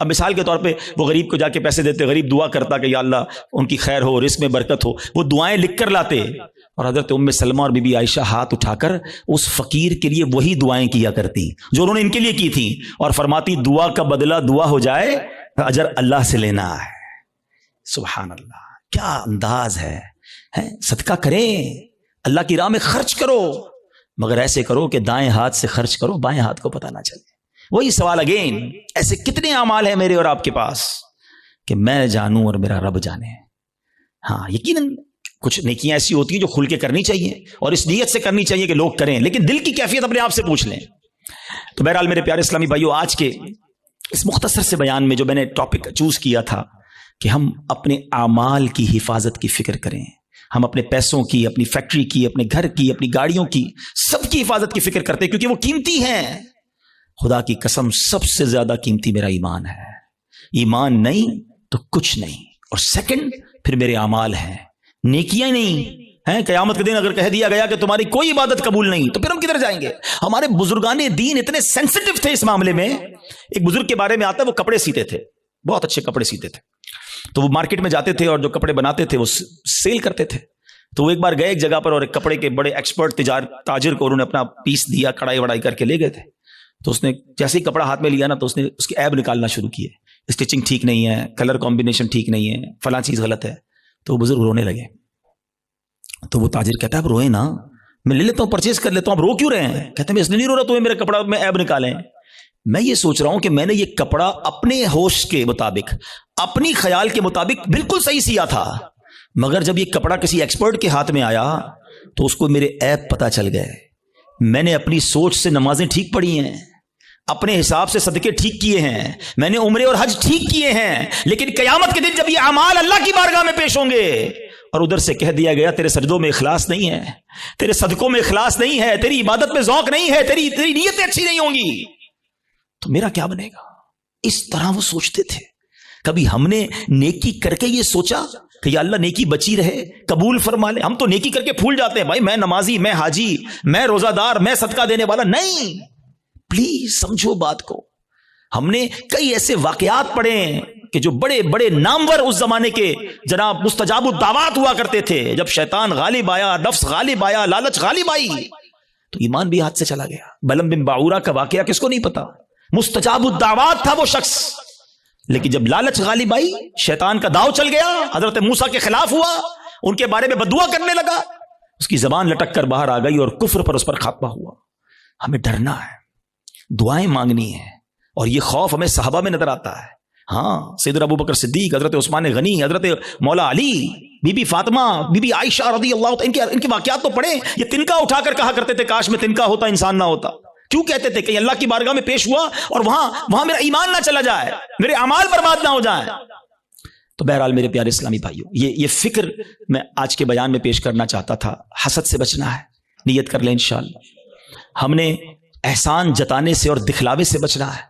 اب مثال کے طور پہ وہ غریب کو جا کے پیسے دیتے, غریب دعا کرتا کہ یا اللہ ان کی خیر ہو, رزق میں برکت ہو, وہ دعائیں لکھ کر لاتے, اور حضرت ام سلمہ اور بی بی عائشہ ہاتھ اٹھا کر اس فقیر کے لیے وہی دعائیں کیا کرتی جو انہوں نے ان کے لیے کی تھیں, اور فرماتی دعا کا بدلہ دعا ہو جائے, اجر اللہ سے لینا ہے. سبحان اللہ, کیا انداز ہے. صدقہ کریں, اللہ کی راہ میں خرچ کرو, مگر ایسے کرو کہ دائیں ہاتھ سے خرچ کرو, بائیں ہاتھ کو پتہ نہ چلے. وہی سوال اگین, ایسے کتنے اعمال ہیں میرے اور آپ کے پاس کہ میں جانوں اور میرا رب جانے. ہاں یقیناً کچھ نیکیاں ایسی ہوتی ہیں جو کھل کے کرنی چاہیے اور اس نیت سے کرنی چاہیے کہ لوگ کریں, لیکن دل کی کیفیت اپنے آپ سے پوچھ لیں. تو بہرحال میرے پیارے اسلامی بھائیو, آج کے اس مختصر سے بیان میں جو میں نے ٹاپک چوز کیا تھا کہ ہم اپنے اعمال کی حفاظت کی فکر کریں, ہم اپنے پیسوں کی, اپنی فیکٹری کی, اپنے گھر کی, اپنی گاڑیوں کی, سب کی حفاظت کی فکر کرتے ہیں کیونکہ وہ قیمتی ہیں. خدا کی قسم سب سے زیادہ قیمتی میرا ایمان ہے. ایمان نہیں تو کچھ نہیں, اور سیکنڈ پھر میرے اعمال ہیں, نیکیاں نہیں ہیں. قیامت کے دن اگر کہہ دیا گیا کہ تمہاری کوئی عبادت قبول نہیں تو پھر ہم کدھر جائیں گے؟ ہمارے بزرگان دین اتنے سینسٹیو تھے اس معاملے میں. ایک بزرگ کے بارے میں آتا ہے, وہ کپڑے سیتے تھے, بہت اچھے کپڑے سیتے تھے. تو وہ مارکیٹ میں جاتے تھے اور جو کپڑے بناتے تھے وہ سیل کرتے تھے. تو وہ ایک بار گئے ایک جگہ پر اور ایک کپڑے کے بڑے ایکسپرٹ تاجر کو انہوں نے اپنا پیس دیا, کڑائی وڑائی کر کے لے گئے تھے. تو اس نے جیسے ہی کپڑا ہاتھ میں لیا نا تو اس نے اس کے عیب نکالنا شروع کیے, اسٹچنگ ٹھیک نہیں ہے, کلر کمبینیشن ٹھیک نہیں ہے, فلاں چیز غلط ہے. تو وہ بزرگ رونے لگے. تو وہ تاجر کہتا ہے اب روئے نا, میں لے لیتا ہوں, پرچیز کر لیتا ہوں, اب رو کیوں رہے ہیں؟ کہتے ہیں میں اس لیے نہیں رو رہا تمہیں میرے کپڑا میں عیب نکالیں. میں یہ سوچ رہا ہوں کہ میں نے یہ کپڑا اپنے ہوش کے مطابق, اپنی خیال کے مطابق بالکل صحیح سیا تھا, مگر جب یہ کپڑا کسی ایکسپرٹ کے ہاتھ میں آیا تو اس کو میرے عیب پتہ چل گئے. میں نے اپنی سوچ سے نمازیں ٹھیک پڑھی ہیں, اپنے حساب سے صدقے ٹھیک کیے ہیں, میں نے عمرے اور حج ٹھیک کیے ہیں, لیکن قیامت کے دن جب یہ اعمال اللہ کی بارگاہ میں پیش ہوں گے اور ادھر سے کہہ دیا گیا تیرے سجدوں میں اخلاص نہیں ہے, تیرے صدقوں میں اخلاص نہیں ہے, تیری عبادت میں ذوق نہیں ہے, تیری نیتیں اچھی نہیں ہوں گی, تو میرا کیا بنے گا؟ اس طرح وہ سوچتے تھے. کبھی ہم نے نیکی کر کے یہ سوچا کہ یا اللہ نیکی بچی رہے, قبول فرما لے؟ ہم تو نیکی کر کے پھول جاتے ہیں, بھائی میں نمازی, میں حاجی, میں روزہ دار, میں صدقہ دینے والا. نہیں, پلیز سمجھو بات کو. ہم نے کئی ایسے واقعات پڑھے ہیں کہ جو بڑے بڑے نامور اس زمانے کے جناب مستجاب الدعوات ہوا کرتے تھے. جب شیطان غالب آیا, نفس غالب آیا, لالچ غالب آئی تو ایمان بھی ہاتھ سے چلا گیا. بلم بن باعورہ کا واقعہ کس کو نہیں پتا؟ مستجاب الدعوات تھا وہ شخص, لیکن جب لالچ غالب آئی, شیطان کا داؤ چل گیا, حضرت موسیٰ کے خلاف ہوا, ان کے بارے میں بددعا کرنے لگا, اس کی زبان لٹک کر باہر آ گئی اور کفر پر اس پر خاتمہ ہوا. ہمیں ڈرنا ہے, دعائیں مانگنی ہیں, اور یہ خوف ہمیں صحابہ میں نظر آتا ہے. ہاں, سیدنا ابو بکر صدیق, حضرت عثمان غنی, حضرت مولا علی, بی بی فاطمہ, بی بی عائشہ رضی اللہ عنہ, ان کے واقعات تو پڑھیں. یہ تنکا اٹھا کر کہا کرتے تھے کاش میں تنکا ہوتا انسان نہ ہوتا. کیوں کہتے تھے کہ اللہ کی بارگاہ میں پیش ہوا اور وہاں میرا ایمان نہ چلا جائے, میرے اعمال برباد نہ ہو جائیں. تو بہرحال میرے پیارے اسلامی بھائیو, یہ فکر میں آج کے بیان میں پیش کرنا چاہتا تھا. حسد سے بچنا ہے, نیت کر لیں انشاءاللہ. ہم نے احسان جتانے سے اور دکھلاوے سے بچنا ہے,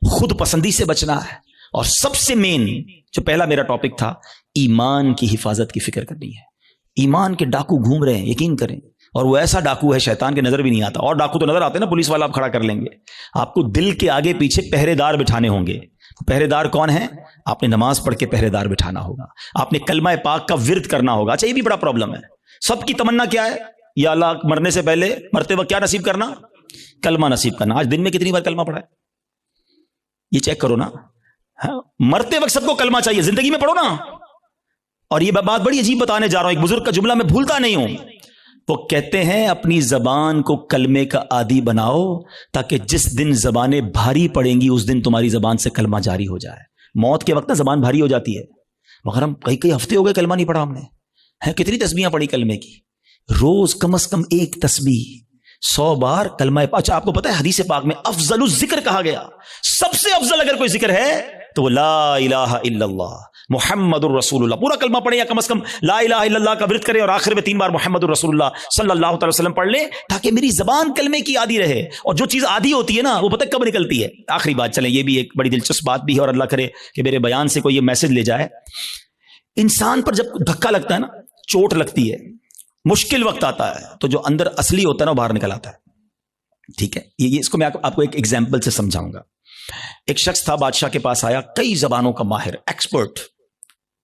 خود پسندی سے بچنا ہے, اور سب سے مین جو پہلا میرا ٹاپک تھا, ایمان کی حفاظت کی فکر کرنی ہے. ایمان کے ڈاکو گھوم رہے ہیں, یقین کریں, اور وہ ایسا ڈاکو ہے شیطان کے نظر بھی نہیں آتا. اور ڈاکو تو نظر آتے ہیں نا, پولیس والا آپ کھڑا کر لیں گے, آپ کو دل کے آگے پیچھے پہرے دار بٹھانے ہوں گے. پہرے دار کون ہیں؟ آپ نے نماز پڑھ کے پہرے دار بٹھانا ہوگا, آپ نے کلمہ پاک کا ورد کرنا ہوگا. اچھا, یہ بھی بڑا پرابلم ہے. سب کی تمنا کیا ہے؟ یا اللہ مرنے سے پہلے, مرتے وقت کیا نصیب کرنا؟ کلمہ نصیب کرنا. آج دن میں کتنی بار کلمہ پڑھا ہے؟ یہ چیک کرو نا. مرتے وقت سب کو کلمہ چاہیے, زندگی میں پڑھو نا. اور یہ بات بڑی عجیب بتانے جا رہا ہوں, ایک بزرگ کا جملہ میں بھولتا نہیں ہوں. وہ کہتے ہیں اپنی زبان کو کلمے کا عادی بناؤ تاکہ جس دن زبانیں بھاری پڑیں گی اس دن تمہاری زبان سے کلمہ جاری ہو جائے. موت کے وقت نا زبان بھاری ہو جاتی ہے, مگر ہم کئی ہفتے ہو گئے کلمہ نہیں پڑھا. ہم نے کتنی تسبیحاں پڑھی کلمے کی, روز کم از کم ایک تسبیح 100 بار کلمہ. اچھا, آپ کو پتہ ہے حدیث پاک میں افضل الذکر کہا گیا, سب سے افضل اگر کوئی ذکر ہے تو وہ لا الہ الا اللہ محمد الرسول اللہ. پورا کلمہ پڑھیں یا کم از کم لا الہ الا اللہ کا ورد کریں اور آخر میں 3 بار محمد الرسول اللہ صلی اللہ تعالی وسلم پڑھ لیں تاکہ میری زبان کلمے کی عادی رہے. اور جو چیز عادی ہوتی ہے نا وہ پتہ کب نکلتی ہے؟ آخری بات, چلیں یہ بھی ایک بڑی دلچسپ بات بھی ہے, اور اللہ کرے کہ میرے بیان سے کوئی یہ میسج لے جائے. انسان پر جب دھکا لگتا ہے نا, چوٹ لگتی ہے, مشکل وقت آتا ہے, تو جو اندر اصلی ہوتا ہے نا وہ باہر نکل آتا ہے. ٹھیک ہے, یہ اس کو میں آپ کو ایک ایگزامپل سے سمجھاؤں گا. ایک شخص تھا بادشاہ کے پاس آیا, کئی زبانوں کا ماہر, ایکسپرٹ.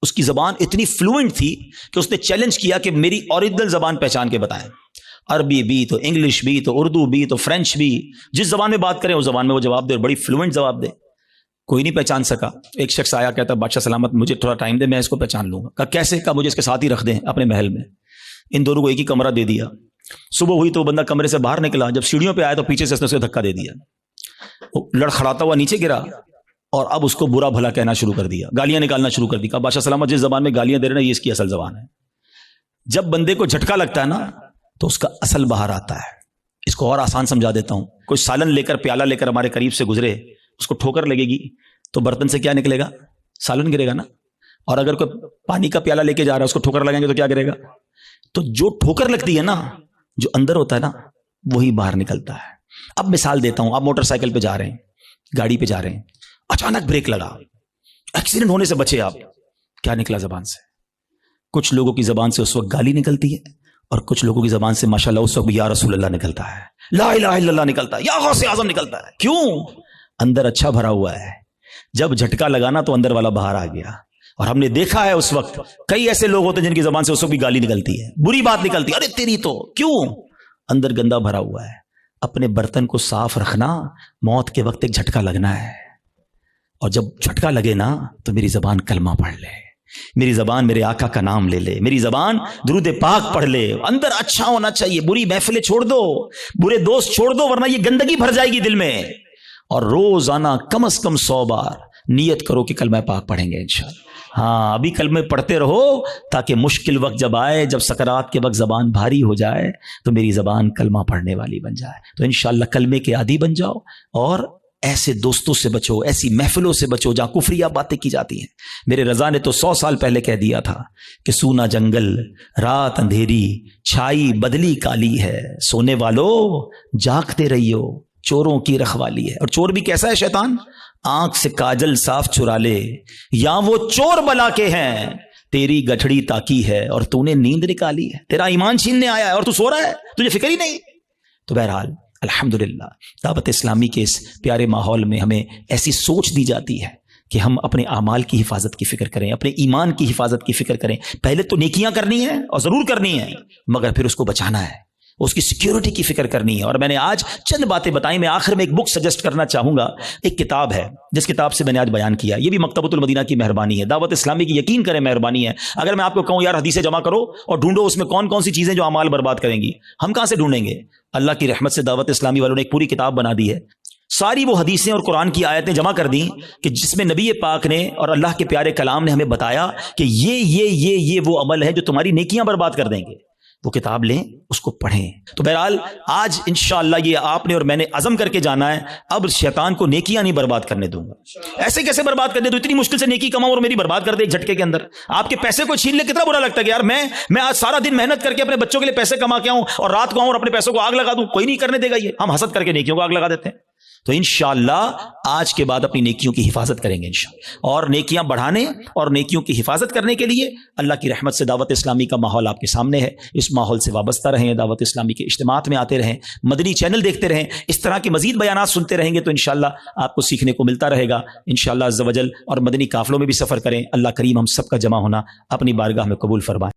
اس کی زبان اتنی فلوئنٹ تھی کہ اس نے چیلنج کیا کہ میری اوریجنل زبان پہچان کے بتائیں. عربی بھی تو انگلش بھی تو اردو بھی تو فرینچ بھی, جس زبان میں بات کریں اس زبان میں وہ جواب دے, اور بڑی فلوئنٹ جواب دے. کوئی نہیں پہچان سکا. ایک شخص آیا, کہتا بادشاہ سلامت مجھے تھوڑا ٹائم دے, میں اس کو پہچان لوں گا. کہا کیسے؟ کہا مجھے اس کے ساتھ ہی رکھ دیں اپنے محل میں. ان دونوں کو ایک ہی کمرہ دے دیا. صبح ہوئی تو وہ بندہ کمرے سے باہر نکلا, جب سیڑھیوں پہ آیا تو پیچھے سے اس نے اسے دھکا دے دیا. وہ لڑکھڑاتا ہوا نیچے گرا اور اب اس کو برا بھلا کہنا شروع کر دیا, گالیاں نکالنا شروع کر دی. کہا بادشاہ سلامت جس زبان میں گالیاں دے رہے ہیں یہ اس کی اصل زبان ہے. جب بندے کو جھٹکا لگتا ہے نا تو اس کا اصل باہر آتا ہے. اس کو اور آسان سمجھا دیتا ہوں. کوئی سالن لے کر, پیالہ لے کر ہمارے قریب سے گزرے, اس کو ٹھوکر لگے گی تو برتن سے کیا نکلے گا؟ سالن گرے گا نا. اور اگر کوئی پانی کا پیالہ لے کے جا رہا ہے, اس کو ٹھوکر لگائیں گے تو کیا گرے گا؟ تو جو ٹھوکر لگتی ہے نا, جو اندر ہوتا ہے نا, وہی باہر نکلتا ہے. اب مثال دیتا ہوں, آپ موٹر سائیکل پہ جا رہے ہیں, گاڑی پہ جا رہے ہیں, اچانک بریک لگا, ایکسیڈنٹ ہونے سے بچے آپ. کیا نکلا زبان سے؟ کچھ لوگوں کی زبان سے اس وقت گالی نکلتی ہے, اور کچھ لوگوں کی زبان سے ماشاءاللہ اس وقت یا رسول اللہ نکلتا ہے, لا الہ الا اللہ نکلتا ہے, یا غوث اعظم نکلتا ہے. کیوں؟ اندر اچھا بھرا ہوا ہے. جب جھٹکا لگانا تو اندر والا باہر آ گیا. اور ہم نے دیکھا ہے اس وقت کئی ایسے لوگ ہوتے ہیں جن کی زبان سے اس وقت بھی گالی نکلتی ہے, بری بات نکلتی ہے, ارے تیری تو. کیوں؟ اندر گندا بھرا ہوا ہے. اپنے برتن کو صاف رکھنا, موت کے وقت ایک جھٹکا لگنا ہے, اور جب جھٹکا لگے نا تو میری زبان کلمہ پڑھ لے, میری زبان میرے آقا کا نام لے لے, میری زبان درود پاک پڑھ لے. اندر اچھا ہونا چاہیے. بری محفلیں چھوڑ دو, برے دوست چھوڑ دو, ورنہ یہ گندگی بھر جائے گی دل میں. اور روزانہ کم از کم 100 بار نیت کرو کہ کلمہ پاک پڑھیں گے انشاءاللہ. ہاں, ابھی کلمے پڑھتے رہو تاکہ مشکل وقت جب آئے, جب سکرات کے وقت زبان بھاری ہو جائے تو میری زبان کلمہ پڑھنے والی بن جائے. تو انشاءاللہ کلمے کے عادی بن جاؤ, اور ایسے دوستوں سے بچو, ایسی محفلوں سے بچو جہاں کفریہ باتیں کی جاتی ہیں. میرے رضا نے تو 100 سال پہلے کہہ دیا تھا کہ سونا جنگل, رات اندھیری, چھائی بدلی کالی ہے, سونے والو جاگتے رہیو, چوروں کی رکھوالی ہے. اور چور بھی کیسا ہے شیطان؟ آنکھ سے کاجل صاف چرا لے, یا وہ چور بلا کے ہیں, تیری گٹھڑی تاکی ہے اور تو نے نیند نکالی ہے. تیرا ایمان چھیننے آیا ہے اور تو سو رہا ہے, تجھے فکر ہی نہیں. تو بہرحال الحمدللہ دعوت اسلامی کے اس پیارے ماحول میں ہمیں ایسی سوچ دی جاتی ہے کہ ہم اپنے اعمال کی حفاظت کی فکر کریں, اپنے ایمان کی حفاظت کی فکر کریں. پہلے تو نیکیاں کرنی ہیں اور ضرور کرنی ہیں, مگر پھر اس کو بچانا ہے, اس کی سیکیورٹی کی فکر کرنی ہے. اور میں نے آج چند باتیں بتائیں. میں آخر میں ایک بک سجیسٹ کرنا چاہوں گا. ایک کتاب ہے جس کتاب سے میں نے آج بیان کیا, یہ بھی مکتبۃ المدینہ کی مہربانی ہے, دعوت اسلامی کی یقین کریں مہربانی ہے. اگر میں آپ کو کہوں یار حدیثیں جمع کرو اور ڈھونڈو اس میں کون کون سی چیزیں جو اعمال برباد کریں گی, ہم کہاں سے ڈھونڈیں گے؟ اللہ کی رحمت سے دعوت اسلامی والوں نے ایک پوری کتاب بنا دی ہے. ساری وہ حدیثیں اور قرآن کی آیتیں جمع کر دیں کہ جس میں نبی پاک نے اور اللہ کے پیارے کلام نے ہمیں بتایا کہ یہ وہ عمل ہے جو تمہاری نیکیاں برباد کر دیں گے. وہ کتاب لیں, اس کو پڑھیں. تو بہرحال آج انشاءاللہ یہ آپ نے اور میں نے عزم کر کے جانا ہے, اب شیطان کو نیکیاں نہیں برباد کرنے دوں گا. ایسے کیسے برباد کر دے؟ تو اتنی مشکل سے نیکی کماؤں اور میری برباد کر دے ایک جھٹکے کے اندر. آپ کے پیسے کو چھین لے, کتنا برا لگتا ہے کہ یار میں آج سارا دن محنت کر کے اپنے بچوں کے لیے پیسے کما کے آؤں اور رات کو آؤں اور اپنے پیسوں کو آگ لگا دوں. کوئی نہیں کرنے دے گا. یہ ہم حسد کر کے نیکیوں کو آگ لگا دیتے ہیں. تو انشاءاللہ آج کے بعد اپنی نیکیوں کی حفاظت کریں گے انشاءاللہ, اور نیکیاں بڑھانے اور نیکیوں کی حفاظت کرنے کے لیے اللہ کی رحمت سے دعوت اسلامی کا ماحول آپ کے سامنے ہے. اس ماحول سے وابستہ رہیں, دعوت اسلامی کے اجتماعات میں آتے رہیں, مدنی چینل دیکھتے رہیں, اس طرح کے مزید بیانات سنتے رہیں گے تو انشاءاللہ آپ کو سیکھنے کو ملتا رہے گا انشاءاللہ عز و جل. اور مدنی قافلوں میں بھی سفر کریں. اللہ کریم ہم سب کا جمع ہونا اپنی بارگاہ میں قبول فرمائے.